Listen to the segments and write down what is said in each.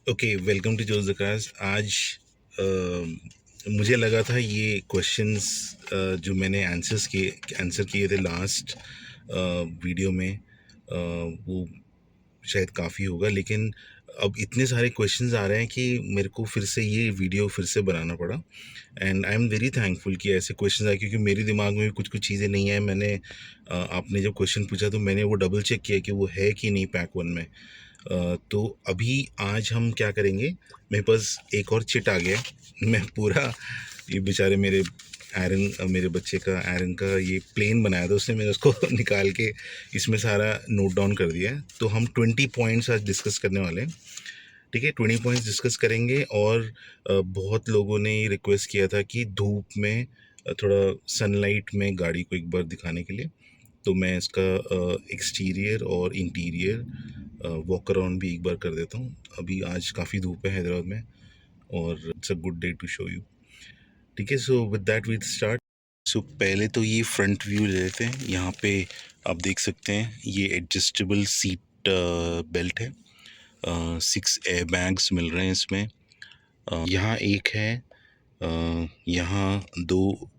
Okay, welcome to Jose the cast. आज मुझे लगा था ये क्वेश्चंस जो मैंने आंसर किए थे लास्ट वीडियो में, वो शायद काफ़ी होगा, लेकिन अब इतने सारे क्वेश्चंस आ रहे हैं कि मेरे को फिर से ये वीडियो फिर से बनाना पड़ा। And I am very thankful कि ऐसे क्वेश्चंस आए, क्योंकि मेरे दिमाग में भी कुछ कुछ चीज़ें नहीं है। आपने जब क्वेश्चन पूछा तो मैंने वो डबल चेक किया कि वो है कि नहीं पैक वन में। तो अभी आज हम क्या करेंगे, मेरे पास एक और चिट आ गया है। मैं पूरा ये बेचारे मेरे बच्चे का एरन का ये प्लेन बनाया था उसने, मैंने उसको निकाल के इसमें सारा नोट डाउन कर दिया है। तो हम 20 पॉइंट्स आज डिस्कस करने वाले हैं। ठीक है, 20 पॉइंट्स डिस्कस करेंगे। और बहुत लोगों ने ये रिक्वेस्ट किया था कि धूप में थोड़ा सनलाइट में गाड़ी को एक बार दिखाने के लिए। तो मैं इसका एक्सटीरियर और इंटीरियर वॉक अराउंड भी एक बार कर देता हूँ। अभी आज काफ़ी धूप है हैदराबाद में, और it's a good day to show you. ठीक है, so with that we start. So पहले तो ये फ्रंट व्यू ले लेते हैं। यहाँ पे आप देख सकते हैं ये एडजस्टेबल सीट बेल्ट है। 6 एयर बैग्स मिल रहे हैं इसमें। यहाँ एक है, यहाँ 2,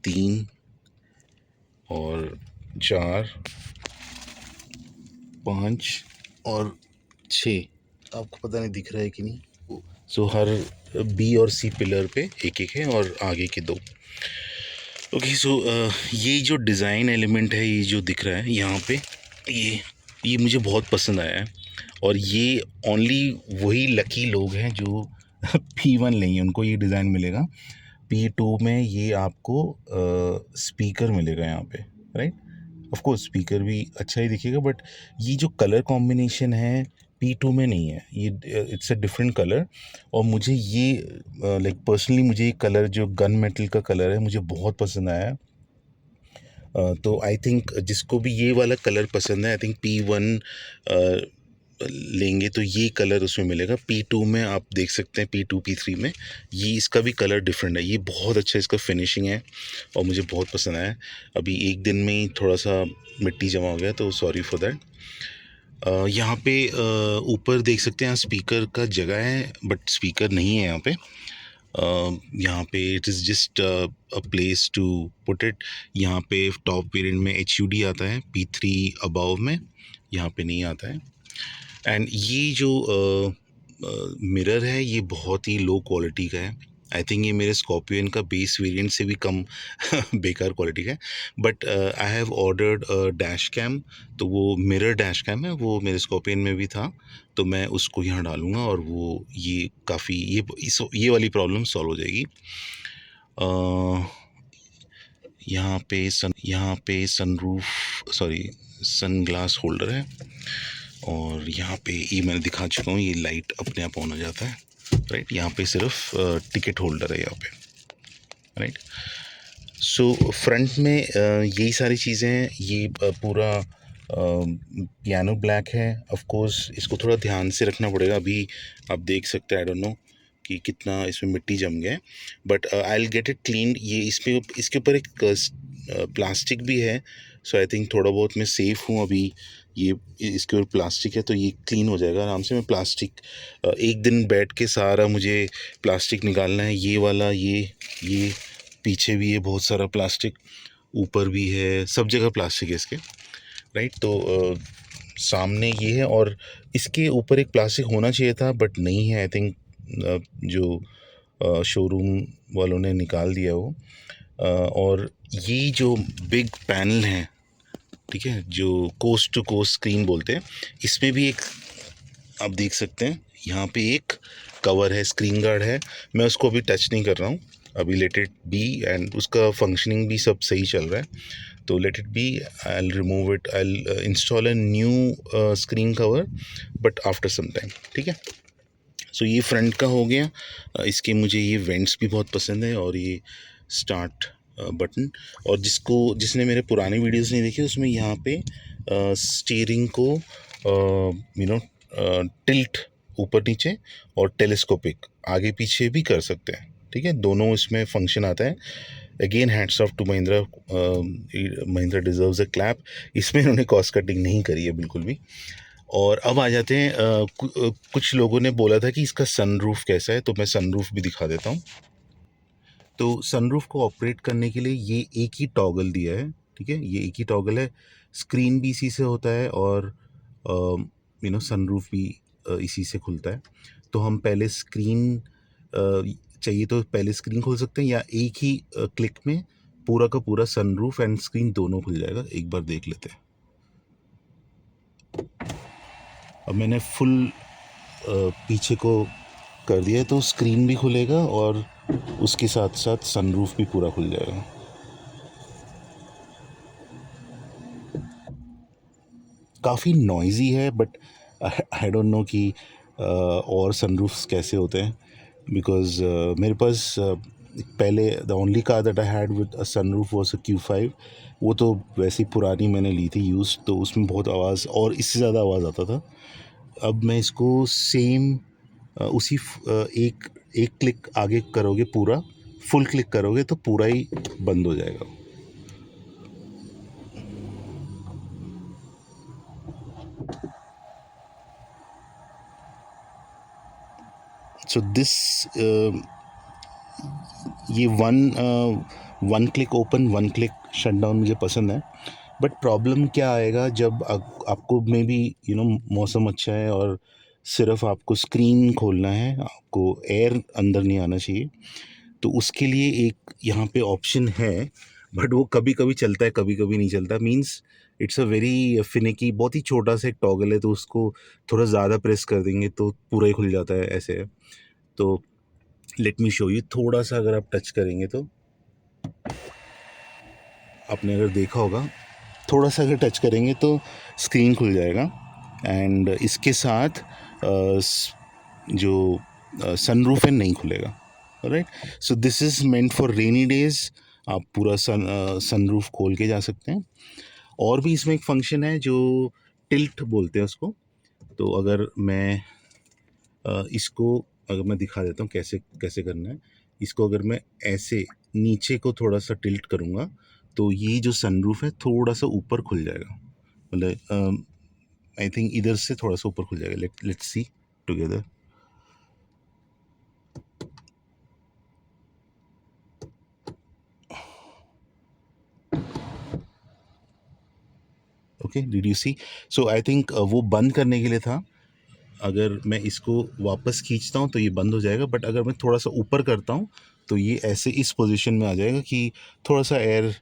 3 और 4, 5 और 6। आपको पता नहीं दिख रहा है कि नहीं। सो हर बी और सी पिलर पे एक एक है, और आगे के 2। ओके, सो ये जो डिज़ाइन एलिमेंट है, ये जो दिख रहा है यहाँ पे, ये मुझे बहुत पसंद आया है। और ये ओनली वही लकी लोग हैं जो P1 लेंगे, उनको ये डिज़ाइन मिलेगा। P2 में ये आपको स्पीकर मिलेगा यहाँ पे, राइट। ऑफ कोर्स स्पीकर भी अच्छा ही दिखेगा, बट ये जो कलर कॉम्बिनेशन है P2 में नहीं है। ये इट्स अ डिफरेंट कलर। और मुझे ये लाइक पर्सनली मुझे ये कलर जो गन मेटल का कलर है मुझे बहुत पसंद आया। तो आई थिंक जिसको भी ये वाला कलर पसंद है, आई थिंक P1 लेंगे तो ये कलर उसमें मिलेगा। P2 में आप देख सकते हैं, P2 P3 में ये इसका भी कलर डिफरेंट है। ये बहुत अच्छा इसका फिनिशिंग है और मुझे बहुत पसंद आया। अभी एक दिन में ही थोड़ा सा मिट्टी जमा हो गया, तो सॉरी फॉर दैट। यहाँ पे ऊपर देख सकते हैं स्पीकर का जगह है, बट स्पीकर नहीं है यहाँ पे। यहाँ पे it is just a place to put it. यहाँ पे टॉप वेरिएंट में HUD आता है, P3 अबव में यहाँ पे नहीं आता है। एंड ये जो मिरर है ये बहुत ही लो क्वालिटी का है। आई थिंक ये मेरे स्कॉर्पियन का बेस वेरिएंट से भी कम बेकार क्वालिटी का है। But I have ordered dash cam, तो वो मिरर डैश कैम है, वो मेरे स्कॉर्पियन में भी था, तो मैं उसको यहाँ डालूँगा और वो ये काफ़ी ये वाली प्रॉब्लम सॉल्व हो जाएगी। यहाँ पे sunroof sorry sun glass holder है। और यहाँ पे ये मैंने दिखा चुका हूँ, ये लाइट अपने आप ऑन हो जाता है, राइट। यहाँ पे सिर्फ टिकट होल्डर है यहाँ पे, राइट। सो फ्रंट में यही सारी चीज़ें हैं। ये पूरा पियानो ब्लैक है। ऑफ कोर्स इसको थोड़ा ध्यान से रखना पड़ेगा। अभी आप देख सकते हैं, आई डोंट नो कि कितना इसमें मिट्टी जम गया है, but I will get it clean. ये इसके ऊपर एक प्लास्टिक भी है, सो आई थिंक थोड़ा बहुत मैं सेफ़ हूँ अभी। ये इसके ऊपर प्लास्टिक है तो ये क्लीन हो जाएगा आराम से। मैं प्लास्टिक एक दिन बैठ के सारा मुझे प्लास्टिक निकालना है। ये वाला ये पीछे भी है बहुत सारा प्लास्टिक, ऊपर भी है, सब जगह प्लास्टिक है इसके, राइट। तो सामने ये है, और इसके ऊपर एक प्लास्टिक होना चाहिए था बट नहीं है। आई थिंक जो शोरूम वालों ने निकाल दिया वो। और ये जो बिग पैनल है, ठीक है, जो कोस्ट टू कोस्ट स्क्रीन बोलते हैं, इसमें भी एक आप देख सकते हैं यहाँ पे एक कवर है, स्क्रीन गार्ड है। मैं उसको अभी टच नहीं कर रहा हूँ, अभी लेट इट बी। एंड उसका फंक्शनिंग भी सब सही चल रहा है, तो let it be. I will remove it, I will install a new screen cover but after some time, ठीक है। सो ये फ्रंट का हो गया। इसके मुझे ये वेंट्स भी बहुत पसंद है, और ये स्टार्ट बटन। और जिसने मेरे पुराने वीडियोस नहीं देखे, उसमें यहाँ पे स्टीयरिंग को टिल्ट ऊपर नीचे और टेलीस्कोपिक आगे पीछे भी कर सकते हैं, ठीक है। दोनों इसमें फंक्शन आता है। Again hats off to Mahindra, Mahindra deserves a clap. इसमें इन्होंने कॉस्ट कटिंग नहीं करी है बिल्कुल भी। और अब आ जाते हैं कुछ लोगों ने बोला था कि इसका सनरूफ कैसा है, तो मैं सनरूफ भी दिखा देता हूँ। तो सनरूफ को ऑपरेट करने के लिए ये एक ही टॉगल दिया है, ठीक है, ये एक ही टॉगल है। स्क्रीन भी इसी से होता है और सनरूफ भी इसी से खुलता है। तो हम पहले स्क्रीन चाहिए तो पहले स्क्रीन खोल सकते हैं, या एक ही क्लिक में पूरा का पूरा सनरूफ एंड स्क्रीन दोनों खुल जाएगा। एक बार देख लेते हैं। अब मैंने फुल पीछे को कर दिया है, तो स्क्रीन भी खुलेगा और उसके साथ साथ सनरूफ भी पूरा खुल जाएगा। काफ़ी नॉइज़ी है, बट आई डोंट नो कि और सनरूफ्स कैसे होते हैं, बिकॉज़ मेरे पास पहले the only car that I had with a sunroof was a Q5। वो तो वैसी पुरानी मैंने ली थी यूज़, तो उसमें बहुत आवाज़ और इससे ज़्यादा आवाज़ आता था। अब मैं इसको सेम एक एक क्लिक आगे करोगे, पूरा फुल क्लिक करोगे तो पूरा ही बंद हो जाएगा। सो दिस ये one click open one click shut down मुझे पसंद है। बट प्रॉब्लम क्या आएगा जब आपको मे बी मौसम अच्छा है और सिर्फ आपको स्क्रीन खोलना है, आपको एयर अंदर नहीं आना चाहिए, तो उसके लिए एक यहाँ पे ऑप्शन है, बट वो कभी कभी चलता है कभी कभी नहीं चलता। Means it's a very finicky, बहुत ही छोटा सा एक टॉगल है, तो उसको थोड़ा ज़्यादा प्रेस कर देंगे तो पूरा ही खुल जाता है, ऐसे है। तो लेट मी शो यू, थोड़ा सा अगर आप टच करेंगे तो आपने अगर देखा होगा, थोड़ा सा अगर टच करेंगे तो स्क्रीन खुल जाएगा। एंड इसके साथ जो सनरूफ है नहीं खुलेगा। Right, so this is meant for rainy days. आप पूरा सनरूफ खोल के जा सकते हैं। और भी इसमें एक फंक्शन है जो टिल्ट बोलते हैं उसको। तो अगर मैं इसको अगर मैं दिखा देता हूँ कैसे कैसे करना है। इसको अगर मैं ऐसे नीचे को थोड़ा सा टिल्ट करूँगा, तो ये जो सनरूफ है थोड़ा सा ऊपर खुल जाएगा। मतलब आई थिंक इधर से थोड़ा सा ऊपर खुल जाएगा। Let's see together. Okay, did you see? So I think वो बंद करने के लिए था। अगर मैं इसको वापस खींचता हूँ तो ये बंद हो जाएगा, बट अगर मैं थोड़ा सा ऊपर करता हूँ तो ये ऐसे इस पोजीशन में आ जाएगा कि थोड़ा सा एयर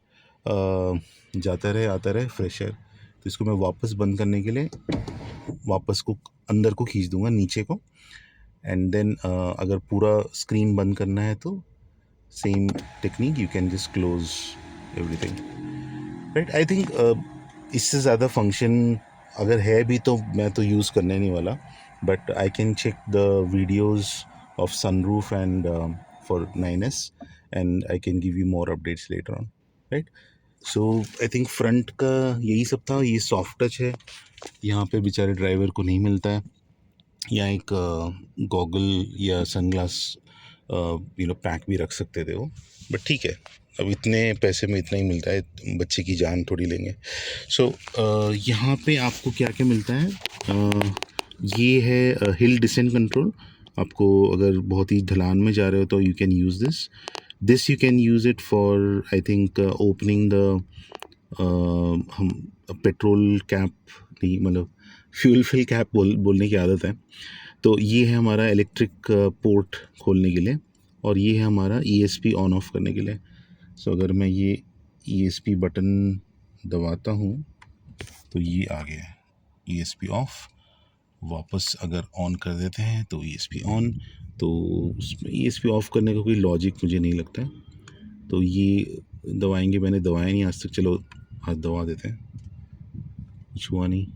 जाता रहे आता रहे, फ्रेश एयर। तो इसको मैं वापस बंद करने के लिए वापस को अंदर को खींच दूंगा, नीचे को। एंड देन अगर पूरा स्क्रीन बंद करना है तो same technique, you can just close everything. Right, I think इससे ज़्यादा फंक्शन अगर है भी तो मैं तो यूज़ करने नहीं वाला, but I can check the videos of sunroof and for 9S, and I can give you more updates later on. Right, so I think front का यही सब था। ये सॉफ्ट टच है, यहाँ पे बेचारे ड्राइवर को नहीं मिलता है। या एक गॉगल या सनग्लास पैक भी रख सकते थे वो, बट ठीक है, अब इतने पैसे में इतना ही मिलता है, बच्चे की जान थोड़ी लेंगे। सो यहाँ पे आपको क्या क्या मिलता है? ये है हिल डिसेंट कंट्रोल। आपको अगर बहुत ही ढलान में जा रहे हो तो you can use this you can use it for I think opening the हम पेट्रोल कैप, नहीं मतलब फ्यूल फिल कैप बोलने की आदत है। तो ये है हमारा इलेक्ट्रिक पोर्ट खोलने के लिए, और ये है हमारा ESP ऑन ऑफ करने के लिए। सो अगर मैं ये ESP बटन दबाता हूँ तो ये आ गया है ESP ऑफ। वापस अगर ऑन कर देते हैं तो ESP ऑन। तो उसमें ESP ऑफ करने का कोई लॉजिक मुझे नहीं लगता है। तो ये दबाएंगे, मैंने दबाया नहीं आज तक, चलो हाथ दबा देते हैं, कुछ हुआ नहीं।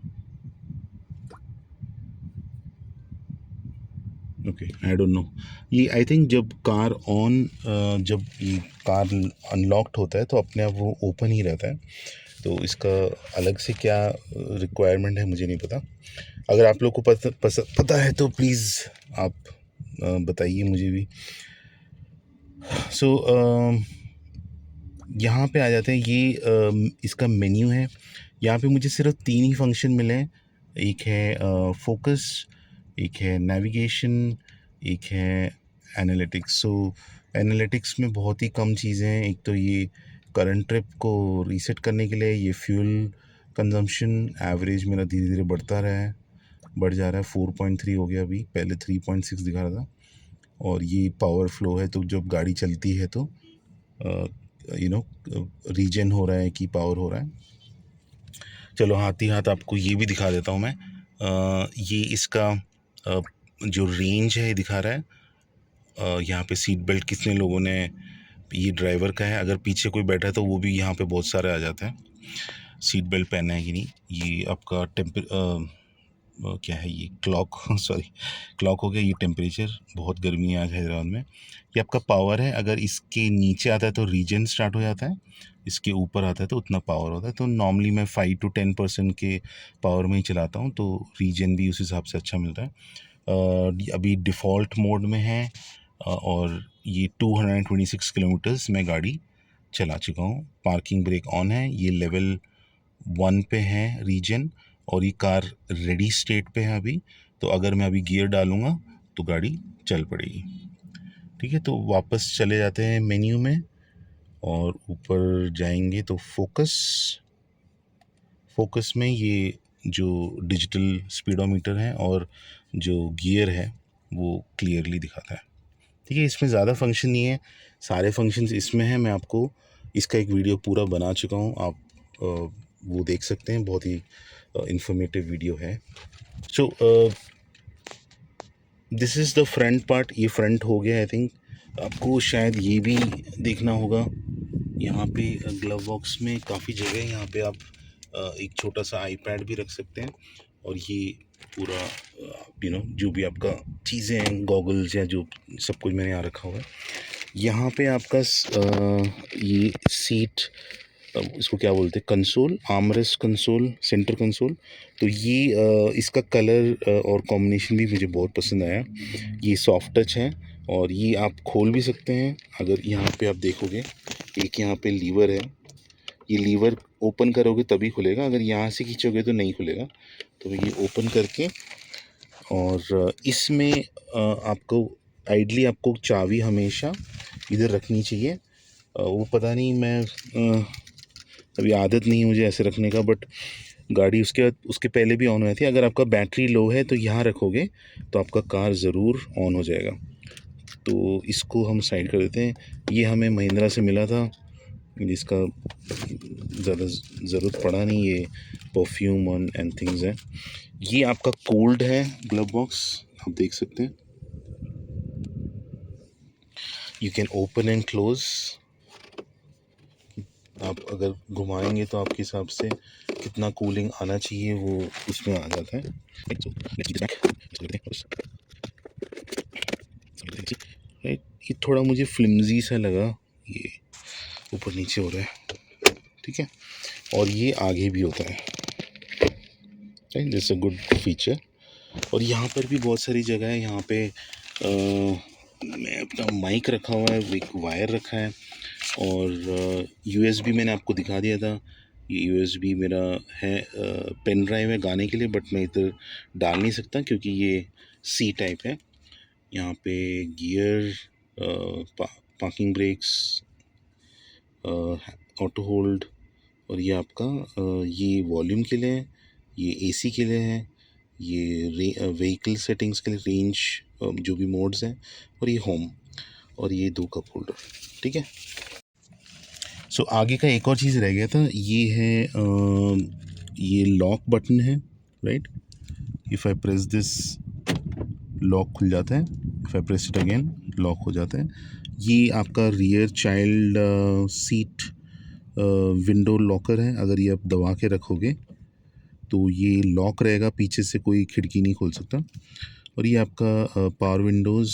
Okay, I don't no. ये आई थिंक जब कार ऑन जब ये कार अनलॉक्ड होता है तो अपने आप वो ओपन ही रहता है। तो इसका अलग से क्या रिक्वायरमेंट है मुझे नहीं पता। अगर आप लोग को पता है तो प्लीज़ आप बताइए मुझे भी। सो यहाँ पे आ जाते हैं। ये इसका मेन्यू है। यहाँ पे मुझे सिर्फ 3 ही फंक्शन मिले हैं। एक है फोकस, एक है नेविगेशन, एक है एनालिटिक्स। सो एनालिटिक्स में बहुत ही कम चीज़ें हैं। एक तो ये करंट ट्रिप को रीसेट करने के लिए, ये फ्यूल कंजम्पशन एवरेज मेरा धीरे धीरे बढ़ता रहा है, बढ़ जा रहा है, 4.3 हो गया अभी, पहले 3.6 दिखा रहा था। और ये पावर फ्लो है, तो जब गाड़ी चलती है तो रीजन हो रहा है कि पावर हो रहा है। चलो हाथ ही हाथ आपको ये भी दिखा देता हूँ मैं। ये इसका जो रेंज है दिखा रहा है। यहाँ पे सीट बेल्ट कितने लोगों ने, ये ड्राइवर का है, अगर पीछे कोई बैठा है तो वो भी यहाँ पे बहुत सारे आ जाते हैं, सीट बेल्ट पहना है कि नहीं। ये आपका क्या है, ये क्लॉक सॉरी क्लॉक हो गया। ये टेम्परेचर, बहुत गर्मी है आज हैदराबाद में। ये आपका पावर है, अगर इसके नीचे आता है तो रीजन स्टार्ट हो जाता है, इसके ऊपर आता है तो उतना पावर होता है। तो नॉर्मली मैं 5 to 10% के पावर में ही चलाता हूँ, तो रीजन भी उस हिसाब से अच्छा मिलता है। अभी डिफ़ॉल्ट मोड में है, और ये 226 किलोमीटर्स मैं गाड़ी चला चुका हूँ। पार्किंग ब्रेक ऑन है, ये लेवल 1 पे है रीजन, और ये कार रेडी स्टेट पे है अभी। तो अगर मैं अभी गियर डालूँगा तो गाड़ी चल पड़ेगी। ठीक है, तो वापस चले जाते हैं मेन्यू में, और ऊपर जाएंगे तो फोकस में ये जो डिजिटल स्पीडोमीटर है और जो गियर है वो क्लियरली दिखाता है। ठीक है, इसमें ज़्यादा फंक्शन नहीं है, सारे फंक्शंस इसमें हैं। मैं आपको इसका एक वीडियो पूरा बना चुका हूँ, आप वो देख सकते हैं, बहुत ही इंफॉर्मेटिव वीडियो है। सो this is the front part, ये फ्रंट हो गया। आई थिंक आपको शायद ये भी देखना होगा, यहाँ पे ग्लव बॉक्स में काफ़ी जगह है, यहाँ पे आप एक छोटा सा आईपैड भी रख सकते हैं। और ये पूरा जो भी आपका चीज़ें हैं, गॉगल्स या जो सब कुछ मैंने यहाँ रखा हुआ है। यहाँ पे आपका ये सीट, इसको क्या बोलते हैं, console, armrest console, centre console. तो ये इसका कलर और कॉम्बिनेशन भी मुझे बहुत पसंद आया। ये सॉफ्ट टच है, और ये आप खोल भी सकते हैं। अगर यहाँ पे आप देखोगे, एक यहाँ पे लीवर है, ये लीवर ओपन करोगे तभी खुलेगा, अगर यहाँ से खींचोगे तो नहीं खुलेगा। तो ये ओपन करके, और इसमें आपको आइडली आपको चाबी हमेशा इधर रखनी चाहिए। वो पता नहीं, मैं अभी आदत नहीं है मुझे ऐसे रखने का, बट गाड़ी उसके बाद उसके पहले भी ऑन हो जाती है। अगर आपका बैटरी लो है तो यहाँ रखोगे तो आपका कार ज़रूर ऑन हो जाएगा। तो इसको हम साइड कर देते हैं। ये हमें महिंद्रा से मिला था, जिसका ज़्यादा ज़रूरत पड़ा नहीं, ये परफ्यूम एंड थिंग्स है। ये आपका कोल्ड है ग्लव बॉक्स, आप देख सकते हैं, you can open and close. आप अगर घुमाएंगे तो आपके हिसाब से कितना कूलिंग आना चाहिए वो उसमें आ जाता है। ये थोड़ा मुझे फ्लिमजी सा लगा, ये ऊपर नीचे हो रहा है। ठीक है, और ये आगे भी होता है, दिस अ गुड फीचर। और यहाँ पर भी बहुत सारी जगह है। यहाँ पे मैं अपना माइक रखा हुआ है, एक वायर रखा है, और यूएसबी मैंने आपको दिखा दिया था। ये यूएसबी मेरा है, पेन ड्राइव है गाने के लिए, बट मैं इधर डाल नहीं सकता क्योंकि ये सी टाइप है। यहाँ पे gear, parking brakes, auto hold, और ये आपका ये वॉल्यूम के लिए है, ये एसी के लिए है, ये व्हीकल सेटिंग्स के लिए, रेंज जो भी मोड्स हैं, और ये होम, और ये 2 कप होल्डर। ठीक है, सो आगे का एक और चीज़ रह गया था, ये है ये लॉक बटन है, right. If I press this, lock खुल जाता है, if I press it again, lock हो जाता है। ये आपका rear child seat window locker है, अगर ये आप दबा के रखोगे तो ये लॉक रहेगा, पीछे से कोई खिड़की नहीं खोल सकता। और ये आपका पावर विंडोज़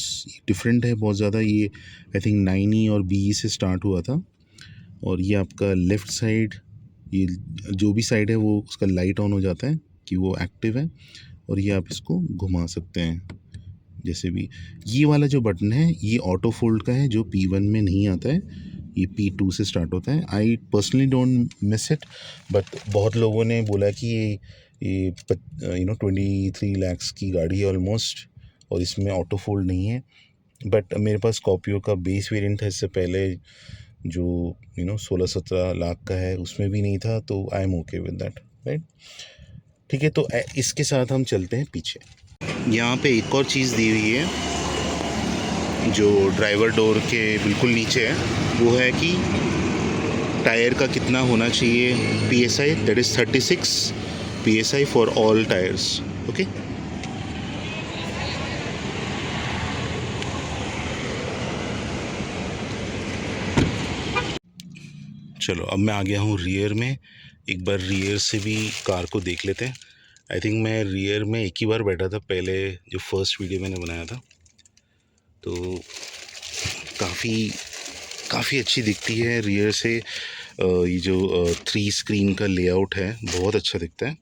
डिफरेंट है बहुत ज़्यादा, ये आई थिंक 9E और BE से स्टार्ट हुआ था। और ये आपका लेफ़्ट साइड, ये जो भी साइड है वो उसका लाइट ऑन हो जाता है कि वो एक्टिव है, और ये आप इसको घुमा सकते हैं जैसे भी। ये वाला जो बटन है ये ऑटो फोल्ड का है, जो P1 में नहीं आता है, ये P2 से स्टार्ट होता है। I personally don't miss it, but बहुत लोगों ने बोला कि ये 23 lakhs की गाड़ी है ऑलमोस्ट, और इसमें ऑटो फोल्ड नहीं है। बट मेरे पास स्कॉर्पियो का बेस वेरिएंट था इससे पहले, जो 16-17 लाख का है, उसमें भी नहीं था, तो I am okay with that, right. ठीक है, तो इसके साथ हम चलते हैं पीछे। यहाँ पे एक और चीज़ दी हुई है जो ड्राइवर डोर के बिल्कुल नीचे है, वो है कि टायर का कितना होना चाहिए PSI, that is 36 PSI for all tyres. Okay, चलो अब मैं आ गया हूँ रियर में। एक बार रियर से भी कार को देख लेते हैं। आई थिंक मैं रियर में एक ही बार बैठा था पहले, जो फर्स्ट वीडियो मैंने बनाया था, तो काफ़ी अच्छी दिखती है रियर से। ये जो 3 स्क्रीन का लेआउट है बहुत अच्छा दिखता है,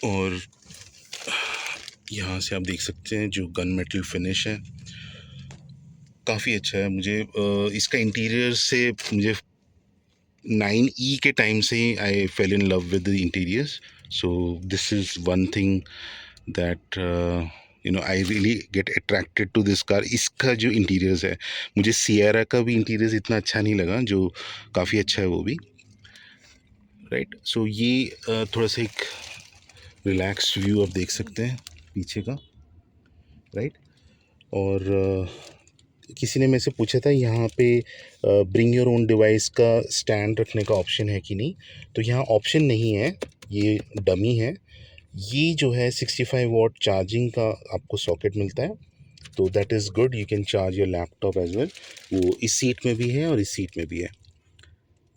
और यहाँ से आप देख सकते हैं जो गन मेटल फिनिश है काफ़ी अच्छा है। मुझे इसका इंटीरियर से मुझे 9E के टाइम से ही I fell in love with the interiors, so this is one thing that I really get attracted to this car. इसका जो इंटीरियर्स है, मुझे सियरा का भी इंटीरियर्स इतना अच्छा नहीं लगा, जो काफ़ी अच्छा है वो भी, राइट। सो ये थोड़ा सा एक रिलैक्स्ड व्यू आप देख सकते हैं पीछे का, राइट। और किसी ने मेरे से पूछा था यहाँ पे ब्रिंग योर ओन डिवाइस का स्टैंड रखने का ऑप्शन है कि नहीं, तो यहाँ ऑप्शन नहीं है, ये डमी है। ये जो है 65 वॉट चार्जिंग का आपको सॉकेट मिलता है, तो that is good, you can charge your laptop as well. वो इस सीट में भी है और इस सीट में भी है।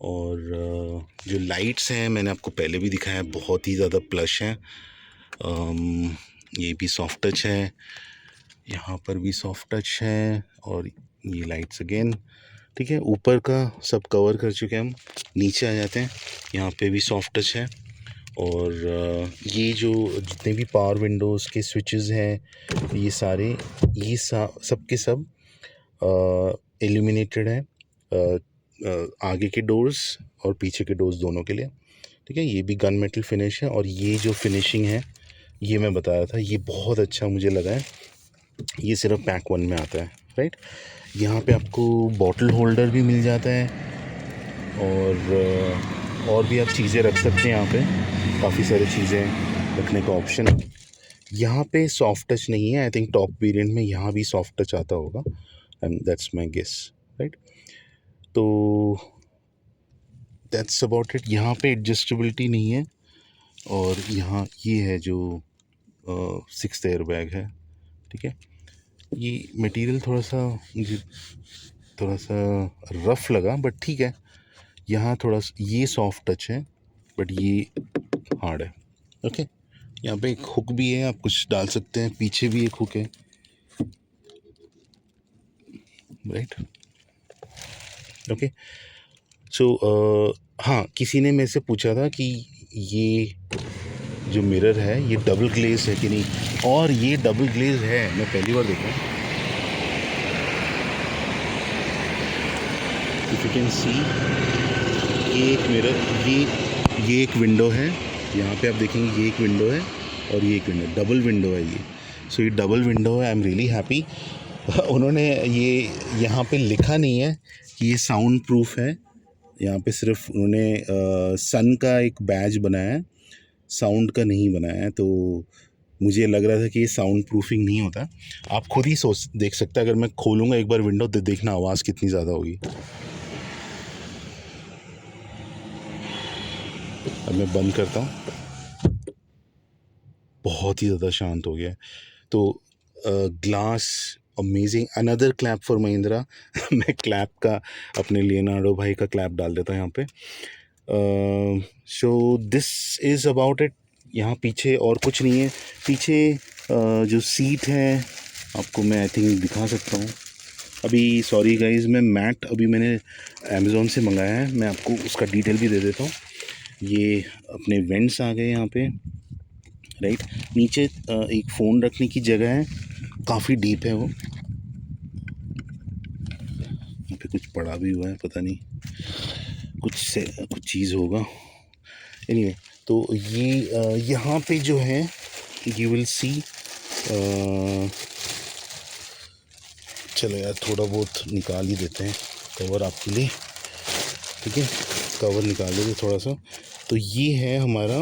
और जो लाइट्स हैं मैंने आपको पहले भी दिखाया, बहुत ही ज़्यादा प्लश हैं। ये भी सॉफ्ट टच है, यहाँ पर भी सॉफ्ट टच है, और ये लाइट्स अगेन, ठीक है। ऊपर का सब कवर कर चुके हैं हम, नीचे आ जाते हैं। यहाँ पे भी सॉफ्ट टच है, और ये जो जितने भी पावर विंडोज़ के स्विचेस हैं, ये सारे सब के सब एल्यूमिनेटेड हैं, आगे के डोर्स और पीछे के डोर्स दोनों के लिए, ठीक है। ये भी गन मेटल फिनिश है, और ये जो फिनिशिंग है ये मैं बता रहा था, ये बहुत अच्छा मुझे लगा है। ये सिर्फ पैक 1 में आता है, राइट। यहाँ पे आपको बॉटल होल्डर भी मिल जाता है, और भी आप चीज़ें रख सकते हैं यहाँ पे, काफ़ी सारी चीज़ें रखने का ऑप्शन है। यहाँ पे सॉफ्ट टच नहीं है, आई थिंक टॉप वेरिएंट में यहाँ भी सॉफ्ट टच आता होगा, and that's my guess, right. तो दैट्स अबाउट इट। यहाँ पे एडजस्टेबिलिटी नहीं है, और यहाँ ये है जो 6th एयर बैग है, ठीक है। ये मटेरियल थोड़ा सा मुझे थोड़ा सा रफ़ लगा, बट ठीक है। यहाँ थोड़ा ये सॉफ्ट टच है, बट ये हार्ड है, ओके। यहाँ पे एक हुक भी है, आप कुछ डाल सकते हैं, पीछे भी एक हुक है, राइट, ओके। सो हाँ, किसी ने मेरे से पूछा था कि ये जो मिरर है ये डबल ग्लेज है कि नहीं, और ये डबल ग्लेज है, मैं पहली बार देखा। इफ यू कैन सी, ये एक मिरर, ये एक विंडो है, यहाँ पे आप देखेंगे ये एक विंडो है, और ये एक विंडो, डबल विंडो है ये। सो ये डबल विंडो है, आई एम रियली हैप्पी। उन्होंने ये यहाँ पे लिखा नहीं है कि ये साउंड प्रूफ है, यहाँ पे सिर्फ उन्होंने सन का एक बैज बनाया है, साउंड का नहीं बनाया है। तो मुझे लग रहा था कि ये साउंड प्रूफिंग नहीं होता। आप खुद ही देख सकते हैं, अगर मैं खोलूँगा एक बार विंडो तो देखना आवाज़ कितनी ज़्यादा होगी। अब मैं बंद करता हूँ, बहुत ही ज़्यादा शांत हो गया है। तो glass amazing, another clap for Mahindra. मैं क्लैप का अपने लियोनार्डो भाई का क्लैप डाल देता हूँ यहाँ पे। सो दिस इज़ अबाउट इट। यहाँ पीछे और कुछ नहीं है। पीछे जो सीट है आपको मैं आई थिंक दिखा सकता हूँ अभी। सॉरी गाइज़, मैं मैट अभी मैंने अमेज़ोन से मंगाया है, मैं आपको उसका डिटेल भी दे देता हूँ। ये अपने वेंट्स आ गए यहाँ पे, राइट। नीचे एक फ़ोन रखने की जगह है, काफ़ी डीप है वो। यहाँ पे कुछ पड़ा भी हुआ है, पता नहीं कुछ चीज़ होगा। एनीवे तो ये यहाँ पे जो है यू विल सी, चलो यार थोड़ा बहुत निकाल ही देते हैं कवर आपके लिए, ठीक है, कवर निकाल देते थोड़ा सा। तो ये है हमारा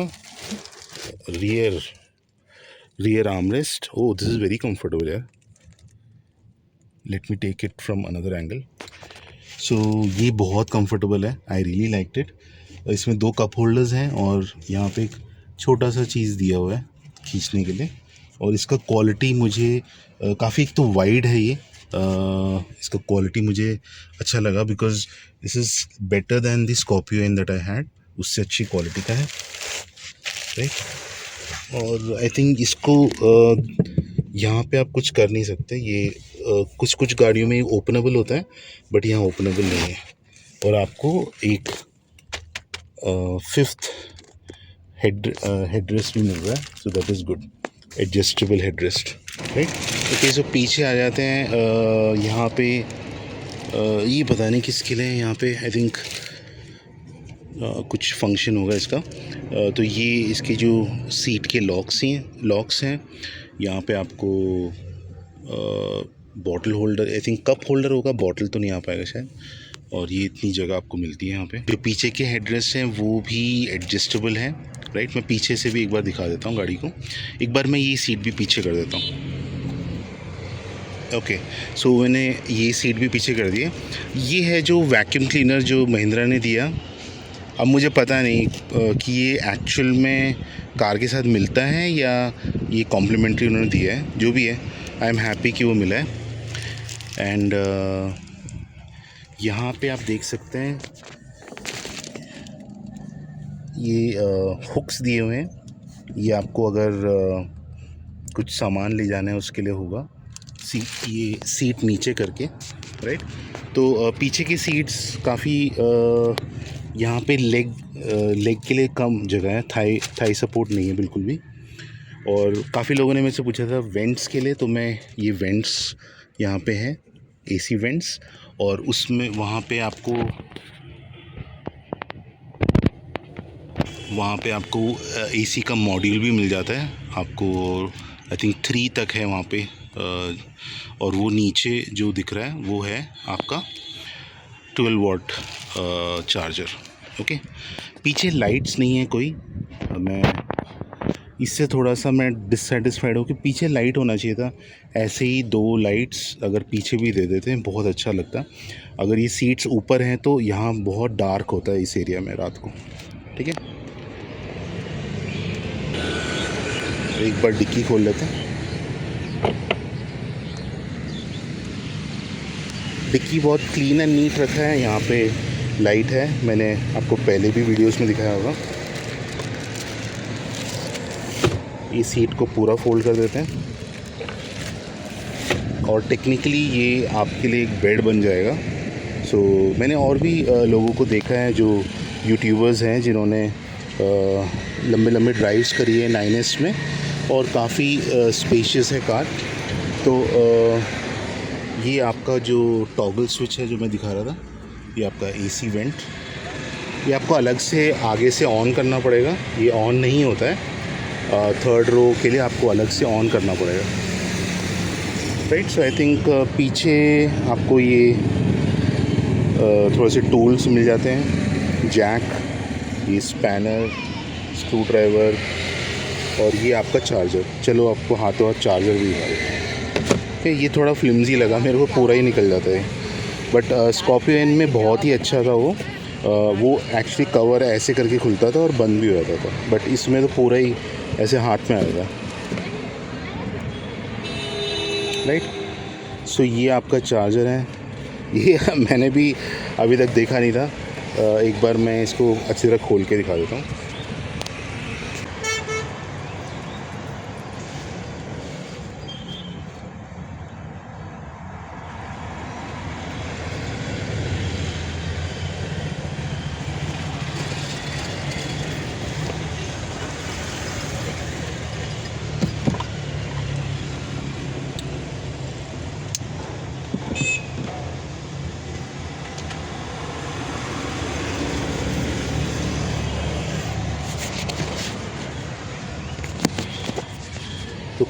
rear armrest. Oh this is very comfortable यार, let me take it from another angle. So ये बहुत कंफर्टेबल है, आई रियली लाइक्ड इट। इसमें 2 कप होल्डर्स हैं और यहाँ पे एक छोटा सा चीज़ दिया हुआ है खींचने के लिए। और इसका क्वालिटी मुझे काफ़ी, एक तो वाइड है ये, इसका क्वालिटी मुझे अच्छा लगा because this is better than the Scorpio in that I had, उससे अच्छी क्वालिटी का है, राइट। और आई थिंक इसको यहाँ पे आप कुछ कर नहीं सकते, ये कुछ गाड़ियों में ओपनेबल होता है बट यहाँ ओपनेबल नहीं है। और आपको एक 5th हेडरेस्ट भी मिल रहा है, so that is good, adjustable headrest, right. Okay so पीछे आ जाते हैं। यहाँ पे ये पता नहीं किसके लिए यहाँ पे, आई थिंक कुछ फंक्शन होगा इसका। तो ये इसके जो सीट के लॉक्स हैं, यहाँ पे आपको bottle holder, I think cup holder होगा, बॉटल तो नहीं आ पाएगा शायद। और ये इतनी जगह आपको मिलती है यहाँ पे। जो पीछे के हेडरेस्ट हैं वो भी एडजस्टेबल हैं, राइट। मैं पीछे से भी एक बार दिखा देता हूँ गाड़ी को, एक बार मैं ये सीट भी पीछे कर देता हूँ। ओके सो मैंने ये सीट भी पीछे कर दी है। ये है जो वैक्यूम क्लीनर जो महिंद्रा ने दिया। अब मुझे पता नहीं कि ये एक्चुअल में कार के साथ मिलता है या ये कॉम्प्लीमेंट्री उन्होंने दिया है, जो भी है आई एम हैप्पी कि वो मिला है। एंड यहाँ पे आप देख सकते हैं ये हुक्स दिए हुए हैं, ये आपको अगर कुछ सामान ले जाना है उसके लिए होगा। ये सीट नीचे करके, राइट। तो पीछे की सीट्स काफ़ी, यहाँ पे लेग के लिए कम जगह है, थाई सपोर्ट नहीं है बिल्कुल भी। और काफ़ी लोगों ने मेरे से पूछा था वेंट्स के लिए, तो मैं ये वेंट्स यहाँ पे हैं, एसी वेंट्स, और उसमें वहाँ पे आपको एसी का मॉड्यूल भी मिल जाता है आपको। आई थिंक 3 तक है वहाँ पे। और वो नीचे जो दिख रहा है वो है आपका 12 वॉट चार्जर, ओके। पीछे लाइट्स नहीं है कोई, मैं इससे थोड़ा सा मैं डिससेटिस्फाइड हूँ कि पीछे लाइट होना चाहिए था। ऐसे ही 2 लाइट्स अगर पीछे भी दे देते हैं बहुत अच्छा लगता। अगर ये सीट्स ऊपर हैं तो यहाँ बहुत डार्क होता है इस एरिया में रात को, ठीक है। तो एक बार डिक्की खोल लेते हैं। डिक्की बहुत क्लीन एंड नीट रखा है, यहाँ पे लाइट है, मैंने आपको पहले भी वीडियोस में दिखाया होगा। ये सीट को पूरा फोल्ड कर देते हैं और टेक्निकली ये आपके लिए एक बेड बन जाएगा। सो मैंने और भी लोगों को देखा है जो यूट्यूबर्स हैं जिन्होंने लंबे लंबे ड्राइव्स करी है 9S में, और काफ़ी स्पेशियस है कार। तो ये आपका जो टॉगल स्विच है जो मैं दिखा रहा था, ये आपका एसी वेंट, ये आपको अलग से आगे से ऑन करना पड़ेगा, ये ऑन नहीं होता है। 3rd रो के लिए आपको अलग से ऑन करना पड़ेगा, राइट। सो आई थिंक पीछे आपको ये थोड़े से टूल्स मिल जाते हैं, जैक, ये स्पैनर, स्क्रू ड्राइवर, और ये आपका चार्जर। चलो आपको हाथों हाथ चार्जर भी दिखा देते हैं। ये थोड़ा फ्लिमजी लगा मेरे को, पूरा ही निकल जाता है, बट स्कॉर्पियो एन में बहुत ही अच्छा था वो एक्चुअली कवर ऐसे करके खुलता था और बंद भी हो जाता था, बट इसमें तो पूरा ही ऐसे हाथ में आएगा, राइट। सो ये आपका चार्जर है, ये मैंने भी अभी तक देखा नहीं था। एक बार मैं इसको अच्छी तरह खोल के दिखा देता हूँ।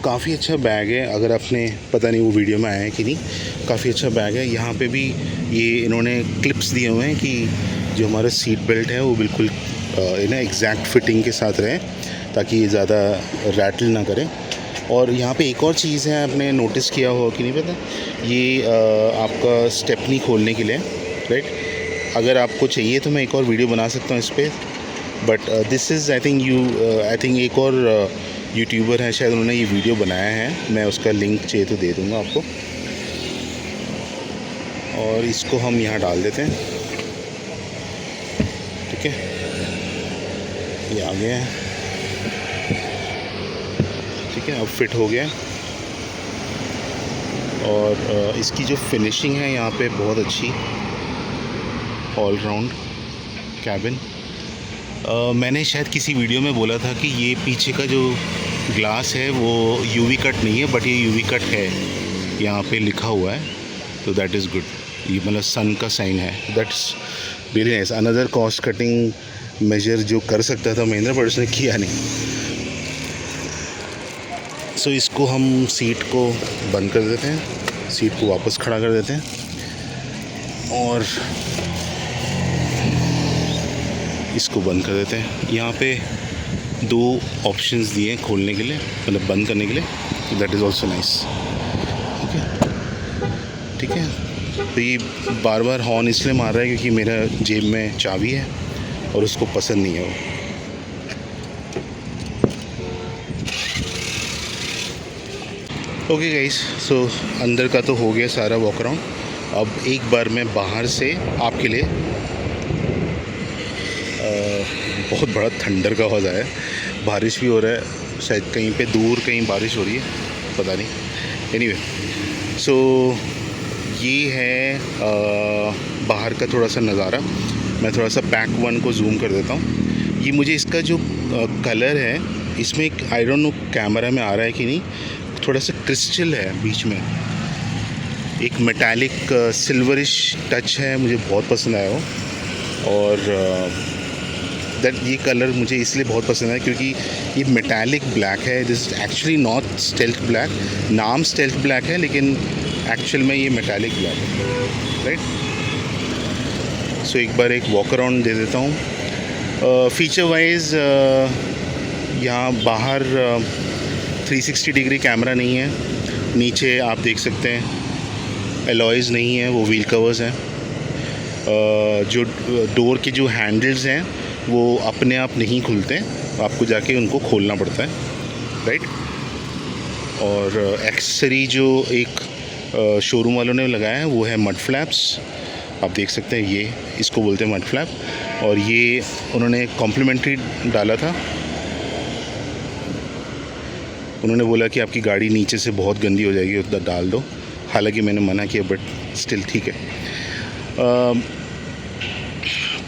काफ़ी अच्छा बैग है, अगर आपने पता नहीं वो वीडियो में आया है कि नहीं, काफ़ी अच्छा बैग है। यहाँ पे भी ये इन्होंने क्लिप्स दिए हुए हैं कि जो हमारा सीट बेल्ट है वो बिल्कुल एग्जैक्ट फिटिंग के साथ रहे, ताकि ये ज़्यादा रैटल ना करें। और यहाँ पे एक और चीज़ है, आपने नोटिस किया हो कि नहीं पता, ये आपका स्टेपनी खोलने के लिए, राइट। अगर आपको चाहिए तो मैं एक और वीडियो बना सकता हूँ इस पर, but this is I think एक और यूट्यूबर है शायद, उन्होंने ये वीडियो बनाया है, मैं उसका लिंक चाहिए तो दे दूँगा आपको। और इसको हम यहाँ डाल देते हैं, ठीक है, ये आ गया है, ठीक है, अब फिट हो गया। और इसकी जो फिनिशिंग है यहाँ पे बहुत अच्छी, ऑल राउंड कैबिन। मैंने शायद किसी वीडियो में बोला था कि ये पीछे का जो ग्लास है वो यूवी कट नहीं है, बट ये यूवी कट है, यहाँ पे लिखा हुआ है, तो दैट इज़ गुड। ये मतलब सन का साइन है, that's really nice. Another cost cutting measure जो कर सकता था महिंद्रा, बट उसने किया नहीं। सो इसको हम सीट को बंद कर देते हैं, सीट को वापस खड़ा कर देते हैं, और इसको बंद कर देते हैं। यहाँ पे 2 ऑप्शंस दिए हैं खोलने के लिए, मतलब बंद करने के लिए, दैट इज़ ऑल्सो नाइस, ठीक है, ठीक है। तो ये बार बार हॉर्न इसलिए मार रहा है क्योंकि मेरा जेब में चाबी है और उसको पसंद नहीं है वो। ओके गाइस, सो अंदर का तो हो गया सारा वॉक अराउंड। अब एक बार मैं बाहर से आपके लिए, बहुत बड़ा थंडर का आवाज़ आया, बारिश भी हो रहा है, शायद कहीं पे दूर कहीं बारिश हो रही है, पता नहीं। एनीवे, सो ये है बाहर का थोड़ा सा नज़ारा। मैं थोड़ा सा पैक 1 को जूम कर देता हूँ। ये मुझे इसका जो कलर है, इसमें एक आई डोंट नो कैमरा में आ रहा है कि नहीं, थोड़ा सा क्रिस्टल है बीच में, एक मेटालिक सिल्वरिश टच है, मुझे बहुत पसंद आया वो। और ये कलर मुझे इसलिए बहुत पसंद है क्योंकि ये मेटालिक ब्लैक है, this actually not stealth black, नाम स्टेल्थ ब्लैक है लेकिन एक्चुअल में ये मेटालिक ब्लैक है, राइट। सो एक बार एक वॉक अराउंड दे देता हूँ। फीचर वाइज यहाँ बाहर 360 डिग्री कैमरा नहीं है, नीचे आप देख सकते हैं एलॉयज़ नहीं है, वो व्हील कवर्स हैं। जो डोर के जो हैंडल्स हैं वो अपने आप नहीं खुलते, आपको जाके उनको खोलना पड़ता है, राइट। और एक्सेसरी जो एक शोरूम वालों ने लगाया है वो है मड फ्लैप्स, आप देख सकते हैं, ये इसको बोलते हैं मड फ्लैप। और ये उन्होंने कॉम्प्लीमेंट्री डाला था, उन्होंने बोला कि आपकी गाड़ी नीचे से बहुत गंदी हो जाएगी, उधर डाल दो, हालांकि मैंने मना किया, बट स्टिल ठीक है।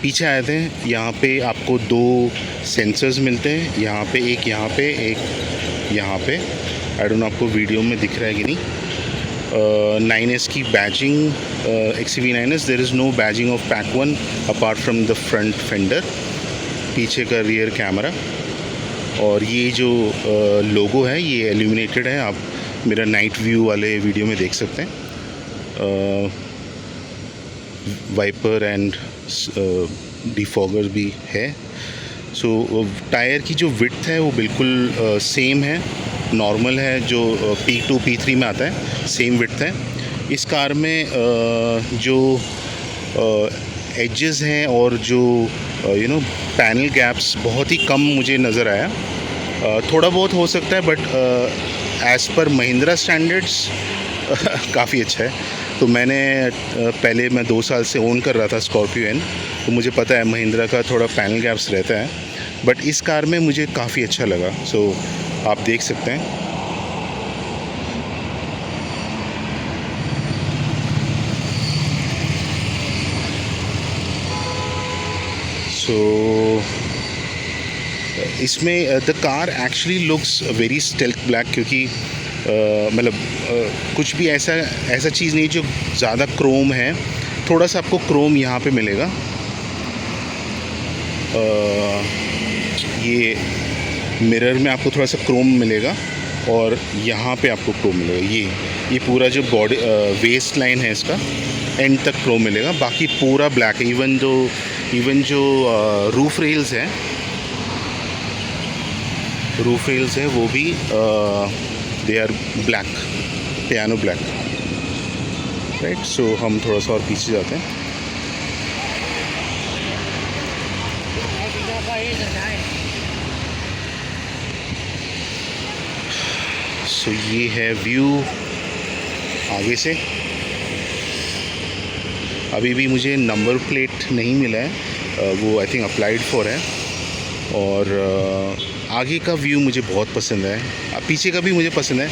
पीछे आए थे, यहाँ पे आपको 2 सेंसर्स मिलते हैं, यहाँ पे एक यहाँ पे, आई डोंट नो आपको वीडियो में दिख रहा है कि नहीं। 9S की badging, XUV9S, there is no badging of pack 1 apart from the front fender, पीछे का रियर कैमरा। और ये जो लोगो है ये एल्यूमिनेटेड है, आप मेरा नाइट व्यू वाले वीडियो में देख सकते हैं। वाइपर एंड डिफॉगर भी है। सो टायर की जो विड्थ है वो बिल्कुल सेम है, नॉर्मल है, जो P2 P3 में आता है, सेम विड्थ है। इस कार में जो एजेस हैं और जो पैनल गैप्स बहुत ही कम मुझे नज़र आया, थोड़ा बहुत हो सकता है, but as per Mahindra standards काफ़ी अच्छा है। तो मैं 2 साल से ओन कर रहा था स्कॉर्पियो एन, तो मुझे पता है महिंद्रा का थोड़ा पैनल गैप्स रहता है, बट इस कार में मुझे काफ़ी अच्छा लगा। सो आप देख सकते हैं, सो इसमें the car actually looks very stealth black, क्योंकि मतलब कुछ भी ऐसा चीज़ नहीं जो ज़्यादा क्रोम है, थोड़ा सा आपको क्रोम यहाँ पे मिलेगा। ये मिरर में आपको थोड़ा सा क्रोम मिलेगा, और यहाँ पे आपको क्रोम मिलेगा। ये पूरा जो बॉडी वेस्ट लाइन है इसका एंड तक क्रोम मिलेगा, बाकी पूरा ब्लैक है। इवन जो रूफ रेल्स हैं वो भी they are black, piano black, right. So हम थोड़ा सा और पीछे जाते हैं। सो ये है व्यू आगे से। अभी भी मुझे नंबर प्लेट नहीं मिला है, वो आई थिंक अप्लाइड फॉर है। और आगे का व्यू मुझे बहुत पसंद है, पीछे का भी मुझे पसंद है।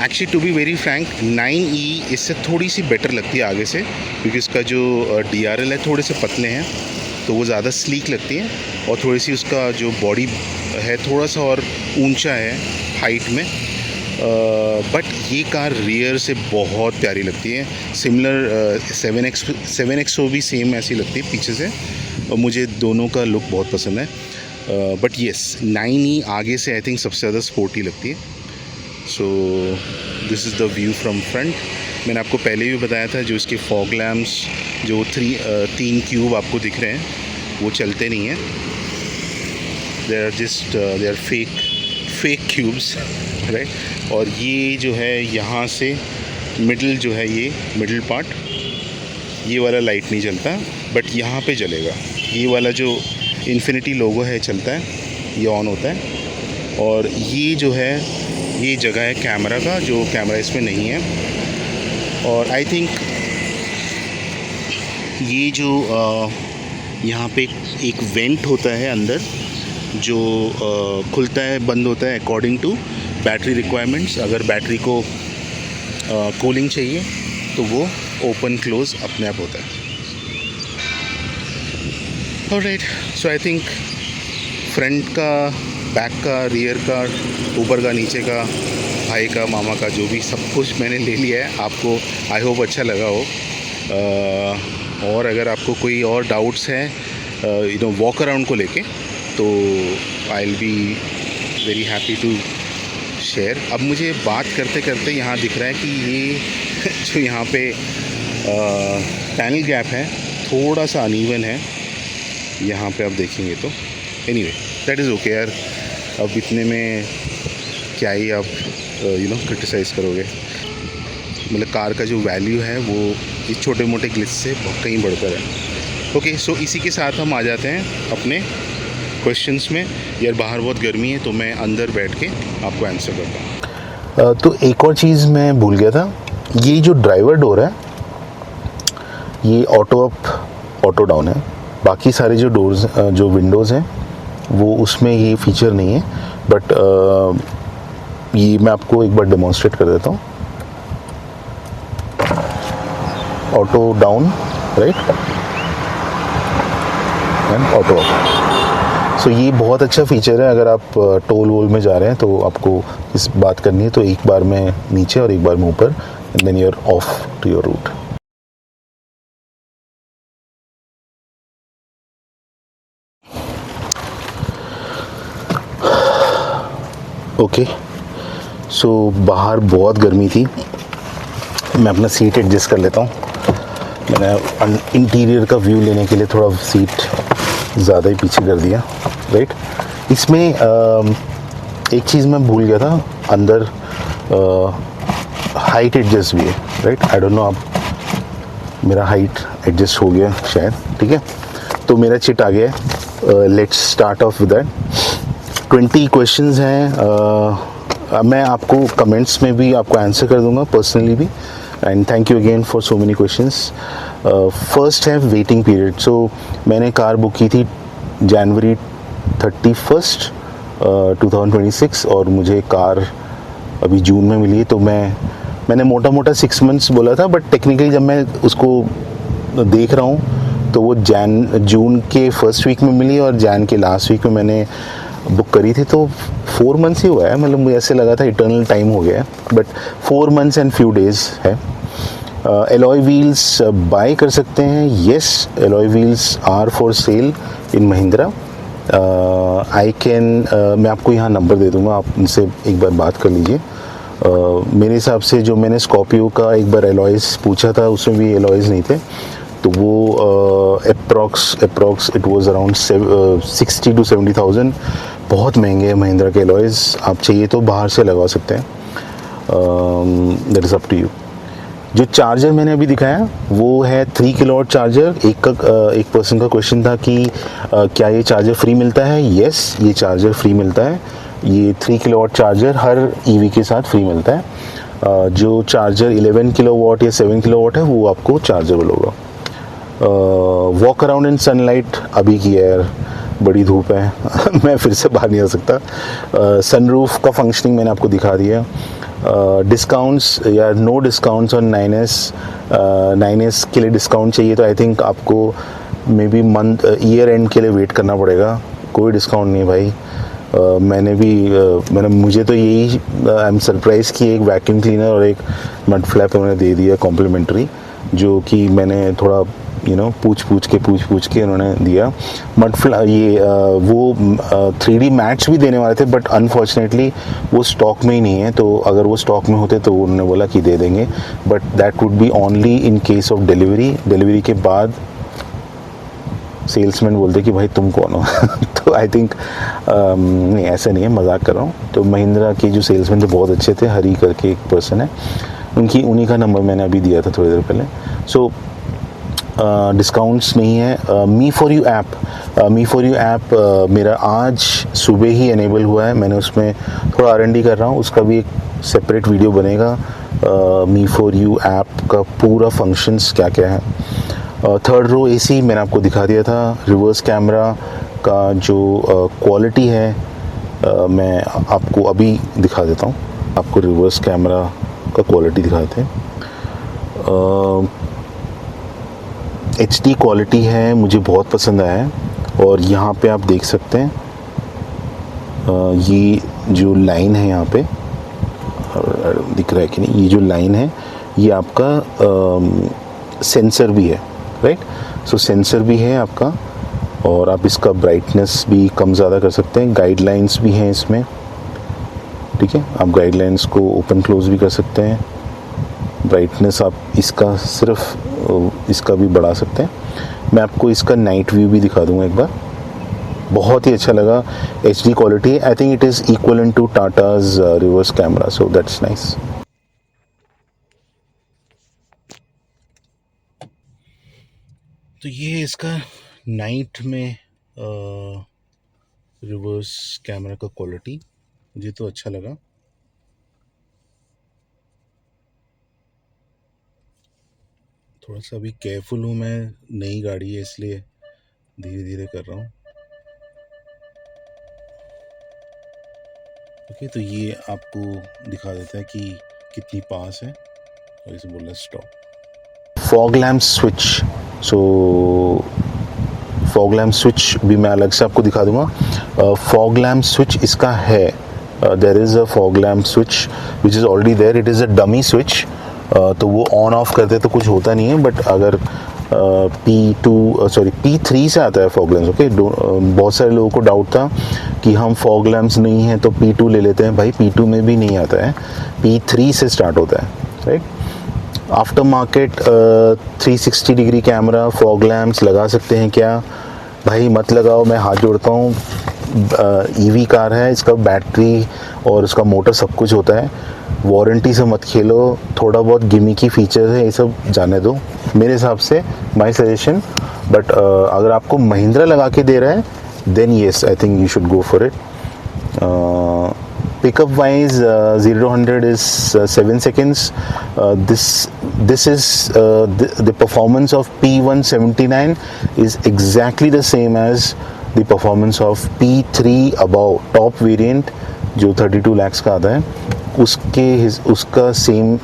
Actually to be very frank 9E इससे थोड़ी सी बेटर लगती है आगे से, क्योंकि इसका जो DRL है थोड़े से पतले हैं तो वो ज़्यादा स्लीक लगती है, और थोड़ी सी उसका जो बॉडी है थोड़ा सा और ऊंचा है हाइट में। बट ये कार रियर से बहुत प्यारी लगती है। सिमिलर 7XO भी सेम ऐसी लगती है पीछे से, और मुझे दोनों का लुक बहुत पसंद है। बट येस 9E आगे से आई थिंक सबसे ज़्यादा स्पोर्टी लगती है। सो this is the view from front. मैंने आपको पहले भी बताया था जो इसके फॉग लैम्प्स जो 3 क्यूब आपको दिख रहे हैं वो चलते नहीं हैं, they are fake cubes, right. और ये जो है यहाँ से मिडल जो है, ये मिडल पार्ट, ये वाला लाइट नहीं जलता, बट यहाँ पे जलेगा। ये वाला जो इन्फिनिटी लोगो है चलता है, ये ऑन होता है। और ये जो है ये जगह है कैमरा का, जो कैमरा इसमें नहीं है। और आई थिंक ये जो यहाँ पे एक वेंट होता है अंदर, जो खुलता है बंद होता है अकॉर्डिंग टू बैटरी रिक्वायरमेंट्स। अगर बैटरी को कूलिंग चाहिए तो वो ओपन क्लोज अपने आप होता है। Alright, so I think front का, बैक का, रियर का, ऊपर का, नीचे का, भाई का, मामा का, जो भी सब कुछ मैंने ले लिया है। आपको आई होप अच्छा लगा हो। और अगर आपको कोई और डाउट्स हैं वॉक अराउंड को लेके, तो I will be very happy to share. अब मुझे बात करते करते यहाँ दिख रहा है कि ये जो यहाँ पे पैनल गैप है थोड़ा सा अनइवन है, यहाँ पे आप देखेंगे तो। एनीवे दैट इज़ ओके यार, अब इतने में क्या ही आप क्रिटिसाइज़ करोगे। मतलब कार का जो वैल्यू है वो इस छोटे मोटे ग्लिच से कहीं बढ़कर है। ओके, सो इसी के साथ हम आ जाते हैं अपने क्वेश्चंस में। यार बाहर बहुत गर्मी है तो मैं अंदर बैठ के आपको आंसर करता हूँ। तो एक और चीज़ मैं भूल गया था, ये जो ड्राइवर डोर है ये ऑटो अप ऑटो डाउन है। बाकी सारे जो डोर्स जो विंडोज़ हैं वो उसमें ये फीचर नहीं है, बट ये मैं आपको एक बार डेमोन्स्ट्रेट कर देता हूँ। Auto down, right, and auto up. So ये बहुत अच्छा फीचर है। अगर आप टोल वोल में जा रहे हैं तो आपको इस बात करनी है तो एक बार में नीचे और एक बार में ऊपर, and then you are off to your route. Okay, so बाहर बहुत गर्मी थी, मैं अपना सीट एडजस्ट कर लेता हूँ। मैंने इंटीरियर का व्यू लेने के लिए थोड़ा सीट ज़्यादा ही पीछे कर दिया, राइट। इसमें एक चीज़ मैं भूल गया था, अंदर हाइट एडजस्ट भी है, राइट। आई डोंट नो, आप मेरा हाइट एडजस्ट हो गया शायद, ठीक है। तो मेरा चिट आ गया है। Let's start of with that. 20 questions हैं। मैं आपको कमेंट्स में भी आपको आंसर कर दूंगा पर्सनली भी, and thank you again for so many questions. First है वेटिंग पीरियड। सो मैंने कार बुक की थी जनवरी 31 2026 और मुझे कार अभी जून में मिली है। तो मैंने मोटा मोटा 6 मंथ्स बोला था, बट टेक्निकली जब मैं उसको देख रहा हूँ तो वो जून के फर्स्ट वीक में मिली और जैन के लास्ट वीक में मैंने बुक करी थी। तो 4 मंथ्स ही हुआ है, मतलब मुझे ऐसे लगा था इटर्नल टाइम हो गया है, but 4 months and few days है। एलॉय व्हील्स बाय कर सकते हैं। Yes, alloy wheels are for sale in Mahindra. I can, मैं आपको यहाँ नंबर दे दूँगा, आप उनसे एक बार बात कर लीजिए। मेरे हिसाब से जो मैंने स्कॉर्पियो का एक बार एलॉयज़ पूछा था उसमें भी एलॉयज़ नहीं थे, तो वो approx it was around 60 to 70,000। बहुत महंगे हैं महिंद्रा के एलॉयज़, आप चाहिए तो बाहर से लगवा सकते हैं, that is up to you. जो चार्जर मैंने अभी दिखाया वो है 3 किलोवाट चार्जर। एक पर्सन का क्वेश्चन था कि क्या ये चार्जर फ्री मिलता है। यस, ये चार्जर फ्री मिलता है। ये 3 किलोवाट चार्जर हर ईवी के साथ फ्री मिलता है। जो चार्जर 11 किलोवाट या 7 किलोवाट है वो आपको चार्जेबल होगा। वॉक अराउंड इन सनलाइट अभी की है यार, बड़ी धूप है मैं फिर से बाहर नहीं आ सकता। सनरूफ का फंक्शनिंग मैंने आपको दिखा दिया। डिस्काउंट्स या नो डिस्काउंट्स ऑन 9S के लिए डिस्काउंट चाहिए तो आई थिंक आपको may be month year and के लिए वेट करना पड़ेगा। कोई डिस्काउंट नहीं भाई। मुझे तो यही आई एम सरप्राइज कि एक वैक्यूम क्लीनर और एक मड फ्लैप उन्होंने दे दिया कॉम्प्लीमेंट्री, जो कि मैंने थोड़ा पूछ के उन्होंने दिया। वो 3D मैट्स भी देने वाले थे बट अनफॉर्चुनेटली वो स्टॉक में ही नहीं है, तो अगर वो स्टॉक में होते तो उन्होंने बोला कि दे देंगे, but that would be only in case of delivery के बाद सेल्समैन बोलते कि भाई तुम कौन हो तो आई थिंक नहीं, ऐसा नहीं है, मजाक कर रहा हूँ। तो महिंद्रा के जो सेल्समैन थे बहुत अच्छे थे, हरी करके एक पर्सन है, उन्हीं का नंबर मैंने अभी दिया था थोड़ी देर पहले। सो डिस्काउंट्स नहीं है। मी फॉर यू ऐप मेरा आज सुबह ही एनेबल हुआ है, मैंने उसमें थोड़ा R&D कर रहा हूँ, उसका भी एक सेपरेट वीडियो बनेगा। मी फॉर यू ऐप का पूरा फंक्शंस क्या क्या है। थर्ड रो AC मैंने आपको दिखा दिया था। रिवर्स कैमरा का जो क्वालिटी है मैं आपको अभी दिखा देता हूँ। आपको रिवर्स कैमरा का क्वालिटी दिखाते हैं। HD क्वालिटी है, मुझे बहुत पसंद आया है। और यहाँ पे आप देख सकते हैं ये जो लाइन है यहाँ पे दिख रहा है कि नहीं, ये जो लाइन है ये आपका सेंसर भी है, राइट। सो सेंसर भी है आपका, और आप इसका ब्राइटनेस भी कम ज़्यादा कर सकते हैं। गाइडलाइंस भी हैं इसमें, ठीक है, आप गाइडलाइंस को ओपन क्लोज भी कर सकते हैं। ब्राइटनेस आप इसका भी बढ़ा सकते हैं। मैं आपको इसका नाइट व्यू भी दिखा दूंगा एक बार, बहुत ही अच्छा लगा। HD quality, I think it is equal to Tata's reverse camera, so that's nice. तो ये है इसका नाइट में रिवर्स कैमरा का क्वालिटी, मुझे तो अच्छा लगा। थोड़ा सा अभी केयरफुल हूँ मैं, नई गाड़ी है इसलिए धीरे धीरे कर रहा हूँ। ओके, तो ये आपको दिखा देता है कि कितनी पास है, और इसे बोलना स्टॉप। फॉग लैम्प स्विच, सो फॉग लैम्प स्विच भी मैं अलग से आपको दिखा दूंगा। फॉग लैम्प स्विच इसका है, there is a fog lamp switch which is already there, it is a dummy switch. तो वो ऑन ऑफ करते तो कुछ होता नहीं है, बट अगर P3 से आता है फॉग लैम्प्स। ओके, बहुत सारे लोगों को डाउट था कि हम फॉग लैम्प्स नहीं है तो P2 ले लेते हैं। भाई P2 में भी नहीं आता है, P3 से स्टार्ट होता है, right. After market 360 degree camera fog lamps लगा सकते हैं क्या? भाई मत लगाओ, मैं हाथ जोड़ता हूँ। EV कार है, इसका बैटरी और उसका मोटर सब कुछ होता है, वारंटी से मत खेलो। थोड़ा बहुत गिमिकी फीचर्स है, ये सब जाने दो मेरे हिसाब से, माय सजेशन। बट अगर आपको महिंद्रा लगा के दे रहा है then yes, I think you should go for it. Pickup wise, 0 to 100 is 7 seconds. This is the performance of P179 is exactly the same as the performance of P3 above top variant जो 32 lakhs का आता है, उसका same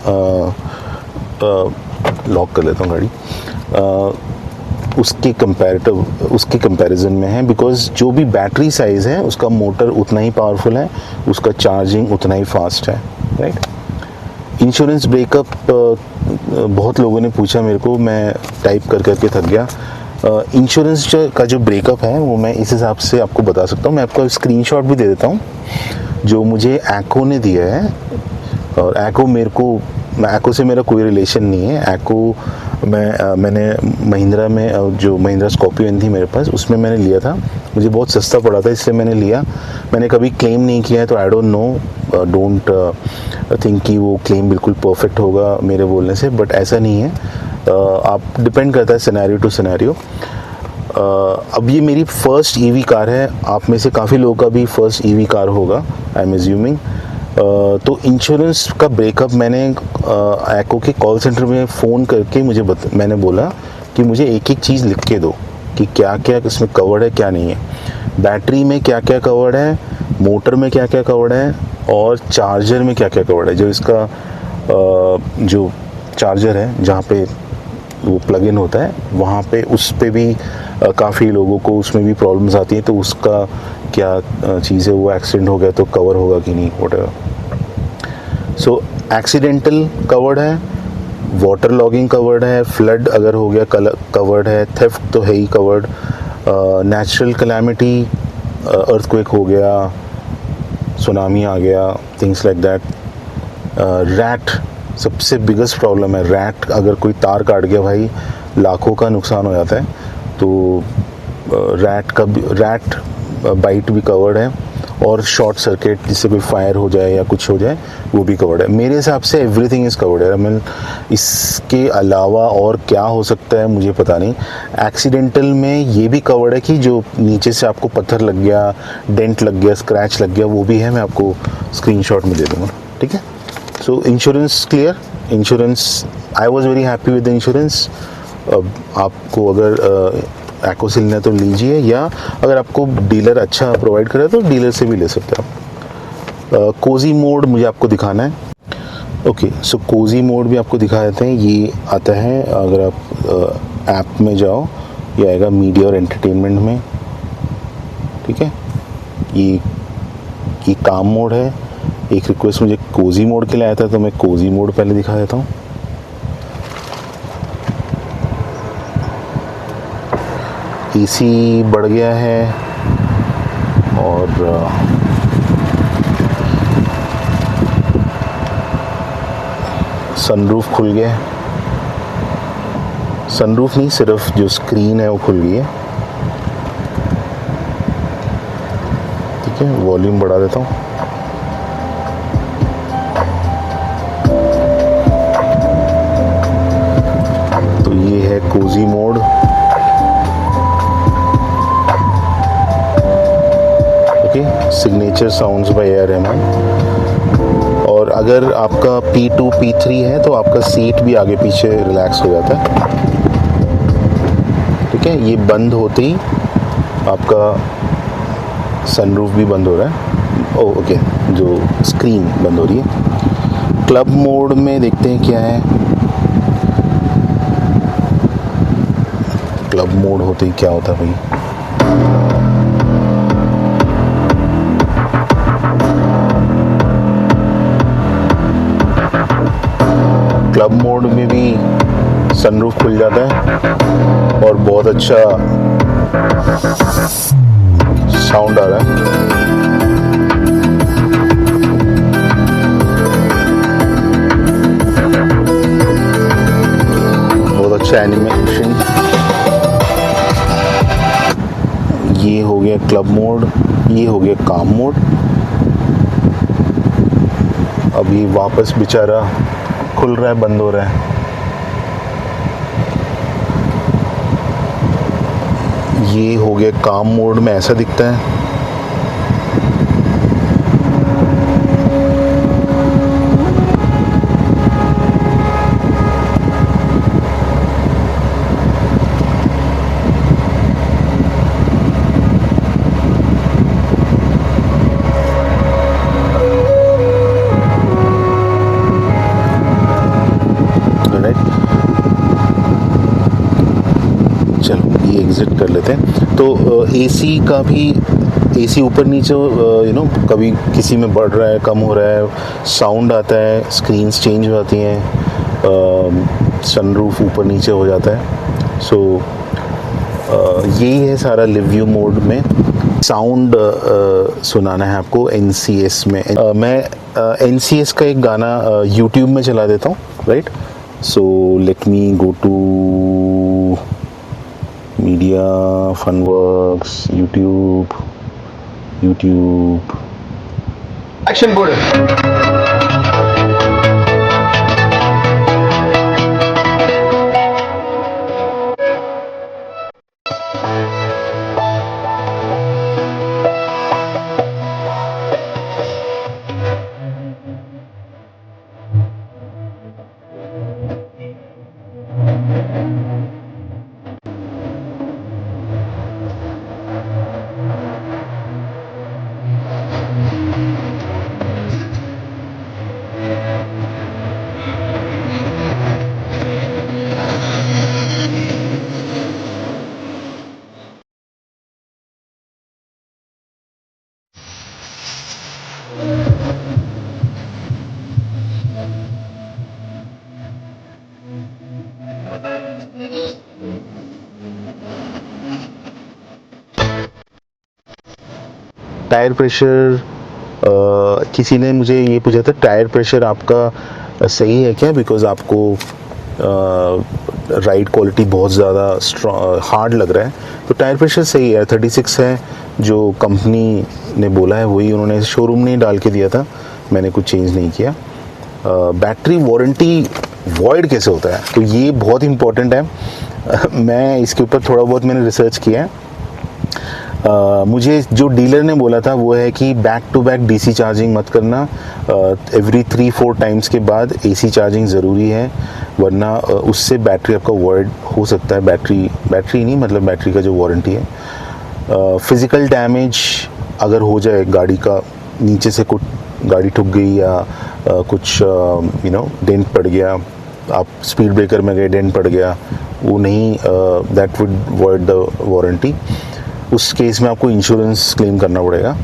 lock कर लेता हूँ गाड़ी, उसके कंपैरिजन में है। बिकॉज जो भी बैटरी साइज़ है उसका मोटर उतना ही पावरफुल है, उसका चार्जिंग उतना ही फास्ट है, राइट। इंश्योरेंस ब्रेकअप बहुत लोगों ने पूछा मेरे को, मैं टाइप कर करके थक गया। इंश्योरेंस का जो ब्रेकअप है वो मैं इस हिसाब से आपको बता सकता हूँ। मैं आपको स्क्रीनशॉट भी दे देता हूँ जो मुझे एक्को ने दिया है। और एक्को से मेरा कोई रिलेशन नहीं है। एक्को मैंने महिंद्रा में जो महिंद्रा स्कॉर्पियो थी मेरे पास, उसमें मैंने लिया था। मुझे बहुत सस्ता पड़ा था इसलिए मैंने लिया। मैंने कभी क्लेम नहीं किया है, तो आई डोंट नो, डोंट थिंक कि वो क्लेम बिल्कुल परफेक्ट होगा मेरे बोलने से, बट ऐसा नहीं है। आप डिपेंड करता है सिनेरियो टू सिनेरियो। अब ये मेरी फर्स्ट ईवी कार है। आप में से काफ़ी लोगों का भी फर्स्ट ईवी कार होगा, आई एम एज्यूमिंग। तो इंश्योरेंस का ब्रेकअप मैंने एक्को के कॉल सेंटर में फ़ोन करके मैंने बोला कि मुझे एक एक चीज़ लिख के दो कि क्या क्या इसमें कवर्ड है, क्या नहीं है। बैटरी में क्या क्या कवर्ड है, मोटर में क्या क्या कवर्ड है, और चार्जर में क्या क्या कवर्ड है। जो इसका जो चार्जर है जहाँ पे वो प्लग इन होता है, वहाँ पे उस पे भी काफ़ी लोगों को उसमें भी प्रॉब्लम्स आती हैं। तो उसका क्या चीज़ है, वो एक्सीडेंट हो गया तो कवर होगा कि नहीं, व्हाटएवर। सो एक्सीडेंटल कवर्ड है, वाटर लॉगिंग कवर्ड है, फ्लड अगर हो गया कवर्ड है, थेफ्ट तो है ही कवर्ड, नेचुरल कैलामिटी, अर्थक्वेक हो गया, सुनामी आ गया, थिंग्स लाइक दैट। रैट सबसे बिगेस्ट प्रॉब्लम है। रैट अगर कोई तार काट गया भाई, लाखों का नुकसान हो जाता है। तो रैट बाइट भी कवर्ड है, और शॉर्ट सर्किट जिससे कोई फायर हो जाए या कुछ हो जाए वो भी कवर्ड है। मेरे हिसाब से एवरीथिंग इज़ कवर्ड है। मैं इसके अलावा और क्या हो सकता है मुझे पता नहीं। एक्सीडेंटल में ये भी कवर्ड है कि जो नीचे से आपको पत्थर लग गया, डेंट लग गया, स्क्रैच लग गया, वो भी है। मैं आपको स्क्रीनशॉट में दे दूँगा, ठीक है। सो insurance clear. Insurance, I was very happy with the insurance. आपको अगर एक्को से लेना तो लीजिए, या अगर आपको डीलर अच्छा प्रोवाइड करे तो डीलर से भी ले सकते हैं आप। कोजी मोड मुझे आपको दिखाना है। ओके, सो कोजी मोड भी आपको दिखा देते हैं। ये आता है, अगर आप ऐप में जाओ, ये आएगा मीडिया और एंटरटेनमेंट में, ठीक है। ये काम मोड है। एक रिक्वेस्ट मुझे कोजी मोड के लिए आया था, तो मैं कोजी मोड पहले दिखा देता हूँ। एसी बढ़ गया है, और सनरूफ खुल गया। सनरूफ नहीं, सिर्फ जो स्क्रीन है वो खुल गई है, ठीक है। वॉल्यूम बढ़ा देता हूँ। तो ये है cozy mode. Signature sounds by A R Rahman. और अगर आपका P2 P3 है तो आपका सीट भी आगे पीछे रिलैक्स हो जाता है, ठीक है। ये बंद होते ही आपका सनरूफ भी बंद हो रहा है। ओके, जो स्क्रीन बंद हो रही है। क्लब मोड में देखते हैं क्या है। क्लब मोड होते ही क्या होता है भाई। क्लब मोड में भी सनरूफ खुल जाता है, और बहुत अच्छा साउंड आ रहा है। बहुत अच्छा एनिमेशन। ये हो गया क्लब मोड, ये हो गया काम मोड। अभी वापस बेचारा खुल रहा है, बंद हो रहा है। ये हो गया काम मोड में, ऐसा दिखता है। चलो ये एग्जिट कर लेते हैं। तो एसी का भी, एसी ऊपर नीचे कभी किसी में बढ़ रहा है, कम हो रहा है, साउंड आता है, स्क्रीन्स चेंज हो जाती हैं, सनरूफ ऊपर नीचे हो जाता है। सो यही है सारा लिव व्यू मोड में। साउंड सुनाना है आपको NCS में। मैं NCS का एक गाना YouTube में चला देता हूँ, right. So let me go to media, fun works, YouTube. Action board. Tyre pressure, किसी ने मुझे ये पूछा था टायर प्रेशर आपका सही है क्या, बिकॉज आपको राइड क्वालिटी बहुत ज़्यादा हार्ड लग रहा है। तो टायर प्रेशर सही है, 36 है जो कंपनी ने बोला है, वही उन्होंने शोरूम ने डाल के दिया था, मैंने कुछ चेंज नहीं किया। बैटरी वारंटी वॉइड कैसे होता है, तो ये बहुत इंपॉर्टेंट है। मैं इसके ऊपर थोड़ा बहुत मैंने रिसर्च किया है। मुझे जो डीलर ने बोला था वो है कि back to back DC charging मत करना, एवरी 3-4 टाइम्स के बाद AC चार्जिंग ज़रूरी है, वरना उससे बैटरी आपका वॉइड हो सकता है। बैटरी नहीं, मतलब बैटरी का जो वारंटी है। फिज़िकल डैमेज अगर हो जाए, गाड़ी का नीचे से कुछ गाड़ी ठुक गई या कुछ डेंट पड़ गया, आप स्पीड ब्रेकर में गए, डेंट पड़ गया, वो नहीं, that would void the warranty. उस केस में आपको इंश्योरेंस क्लेम करना पड़ेगा।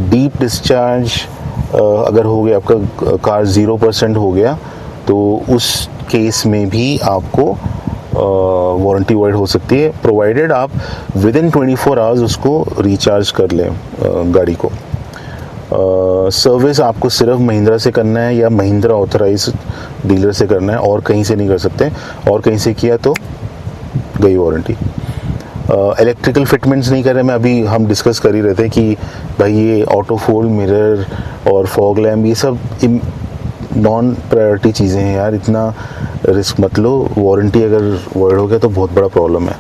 डीप डिस्चार्ज अगर हो गया, आपका कार 0% हो गया, तो उस केस में भी आपको वारंटी वॉइड हो सकती है, प्रोवाइडेड आप विद इन 24 आवर्स उसको रिचार्ज कर लें गाड़ी को। सर्विस आपको सिर्फ महिंद्रा से करना है या महिंद्रा ऑथराइज डीलर से करना है, और कहीं से नहीं कर सकते, और कहीं से किया तो गई वारंटी। इलेक्ट्रिकल फिटमेंट्स नहीं कर रहे, मैं अभी हम डिस्कस कर ही रहे थे कि भाई ये ऑटो फोल्ड मिरर और फॉग लैम्प ये सब नॉन प्रायोरिटी चीज़ें हैं यार, इतना रिस्क मत लो, वारंटी अगर वॉइड हो गया तो बहुत बड़ा प्रॉब्लम है।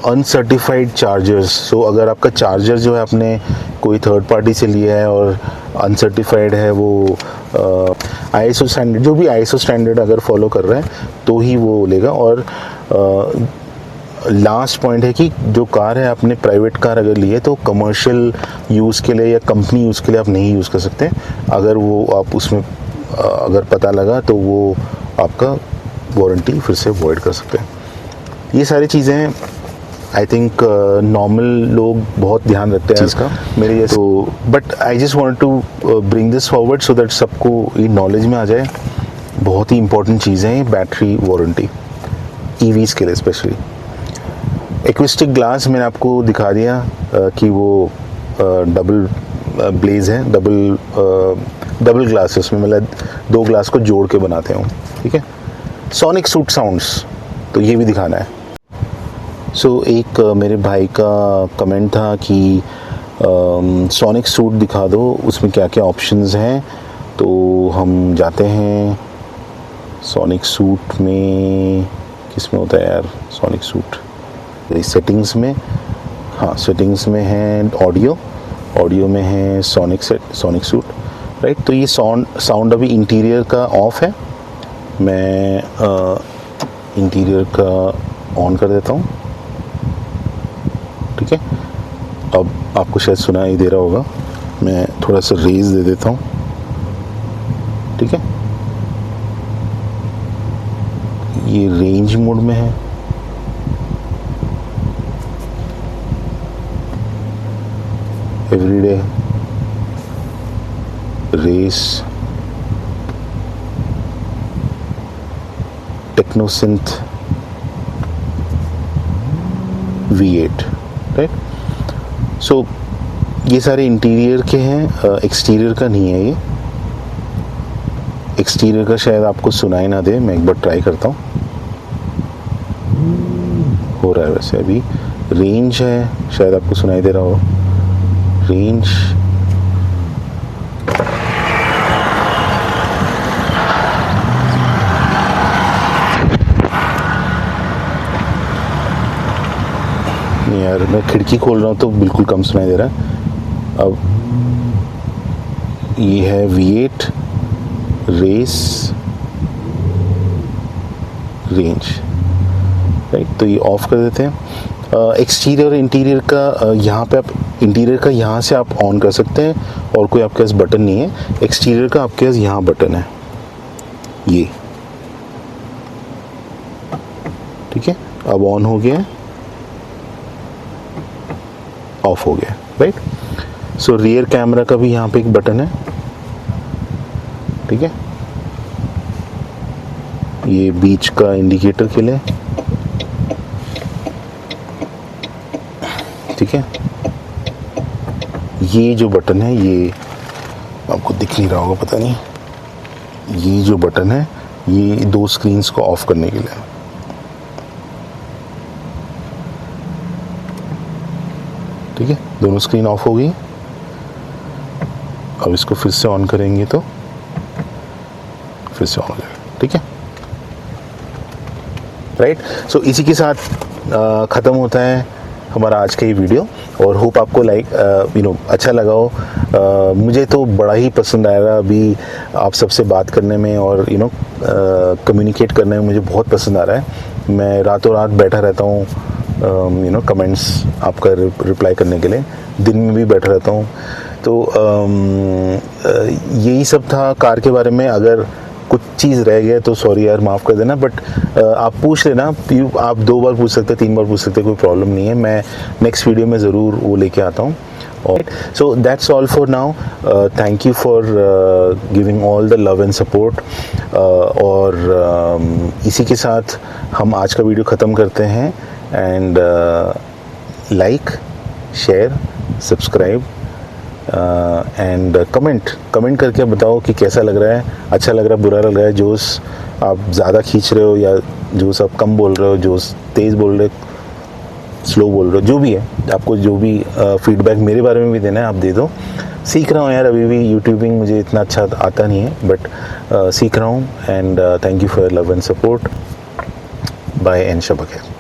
अनसर्टिफाइड चार्जर्स, सो अगर आपका चार्जर जो है आपने कोई थर्ड पार्टी से लिया है और अनसर्टिफाइड है, वो ISO स्टैंडर्ड, जो भी ISO स्टैंडर्ड अगर फॉलो कर रहे हैं तो ही वो लेगा। और लास्ट पॉइंट है कि जो कार है, आपने प्राइवेट कार अगर ली है तो कमर्शियल यूज़ के लिए या कंपनी यूज़ के लिए आप नहीं यूज़ कर सकते। अगर वो आप उसमें अगर पता लगा तो वो आपका वारंटी फिर से वॉइड कर सकते हैं। ये सारी चीज़ें आई थिंक नॉर्मल लोग बहुत ध्यान रखते हैं इसका, मेरे जैसे। तो but I just want to bring this forward so that सबको ये नॉलेज में आ जाए। बहुत ही इंपॉर्टेंट चीज़ें हैं बैटरी वारंटी, EVs के लिए स्पेशली। एक्विस्टिक ग्लास मैंने आपको दिखा दिया कि वो डबल ब्लेज है, डबल ग्लास है उसमें, मतलब 2 ग्लास को जोड़ के बनाते हो, ठीक है। सोनिक सूट साउंड्स, तो ये भी दिखाना है। सो एक मेरे भाई का कमेंट था कि सोनिक सूट दिखा दो, उसमें क्या क्या ऑप्शंस हैं। तो हम जाते हैं सोनिक सूट में, किस में होता है यार सोनिक सूट, सेटिंग्स में, हाँ सेटिंग्स में है ऑडियो में है सोनिक सूट, राइट। तो ये साउंड अभी इंटीरियर का ऑफ है, मैं इंटीरियर का ऑन कर देता हूँ, ठीक है। अब आपको शायद सुनाई दे रहा होगा, मैं थोड़ा सा रेज दे देता हूँ, ठीक है। ये रेंज मोड में है, everyday, race, techno synth, V8, right. So ये सारे इंटीरियर के हैं, एक्सटीरियर का नहीं है ये। एक्सटीरियर का शायद आपको सुनाई ना दे, मैं एक बार ट्राई करता हूँ। हो रहा है वैसे। अभी रेंज है, शायद आपको सुनाई दे रहा हो रेंज। नहीं यार, मैं खिड़की खोल रहा हूँ तो बिल्कुल कम सुनाई दे रहा है। अब ये है V8 रेस रेंज, राइट। तो ये ऑफ कर देते हैं। एक्सटीरियर इंटीरियर का यहाँ पे आप इंटीरियर का यहाँ से आप ऑन कर सकते हैं, और कोई आपके पास बटन नहीं है। एक्सटीरियर का आपके पास यहाँ बटन है, ये ठीक है। अब ऑन हो गया, ऑफ हो गया, राइट। सो रियर कैमरा का भी यहाँ पे एक बटन है, ठीक है। ये बीच का इंडिकेटर के लिए, ठीक है। ये जो बटन है, ये आपको दिख नहीं रहा होगा, पता नहीं। ये जो बटन है, ये 2 स्क्रीन्स को ऑफ करने के लिए, ठीक है। दोनों स्क्रीन ऑफ हो गई। अब इसको फिर से ऑन करेंगे तो फिर से ऑन हो जाएगा, ठीक है, राइट। सो इसी के साथ ख़त्म होता है हमारा आज का ये वीडियो, और होप आपको अच्छा लगा हो। मुझे तो बड़ा ही पसंद आएगा अभी आप सबसे बात करने में, और कम्युनिकेट करने में मुझे बहुत पसंद आ रहा है। मैं रातों रात बैठा रहता हूँ कमेंट्स आपका रिप्लाई करने के लिए, दिन में भी बैठा रहता हूँ। तो यही सब था कार के बारे में। अगर कुछ चीज़ रह गया तो सॉरी यार, माफ़ कर देना। बट आप पूछ लेना, आप 2 बार पूछ सकते, 3 बार पूछ सकते, कोई प्रॉब्लम नहीं है। मैं नेक्स्ट वीडियो में ज़रूर वो लेके आता हूँ। So that's all for now. Thank you for giving all the love and support. और इसी के साथ हम आज का वीडियो ख़त्म करते हैं। And like, share, subscribe and comment करके बताओ कि कैसा लग रहा है, अच्छा लग रहा है, बुरा लग रहा है, जोश आप ज़्यादा खींच रहे हो या जोश आप कम बोल रहे हो, जोश तेज़ बोल रहे हो, स्लो बोल रहे हो, जो भी है, आपको जो भी फीडबैक मेरे बारे में भी देना है आप दे दो। सीख रहा हूँ यार, अभी भी यूट्यूबिंग मुझे इतना अच्छा आता नहीं है, बट सीख रहा हूँ। And thank you for love and support. Bye and शब बखैर।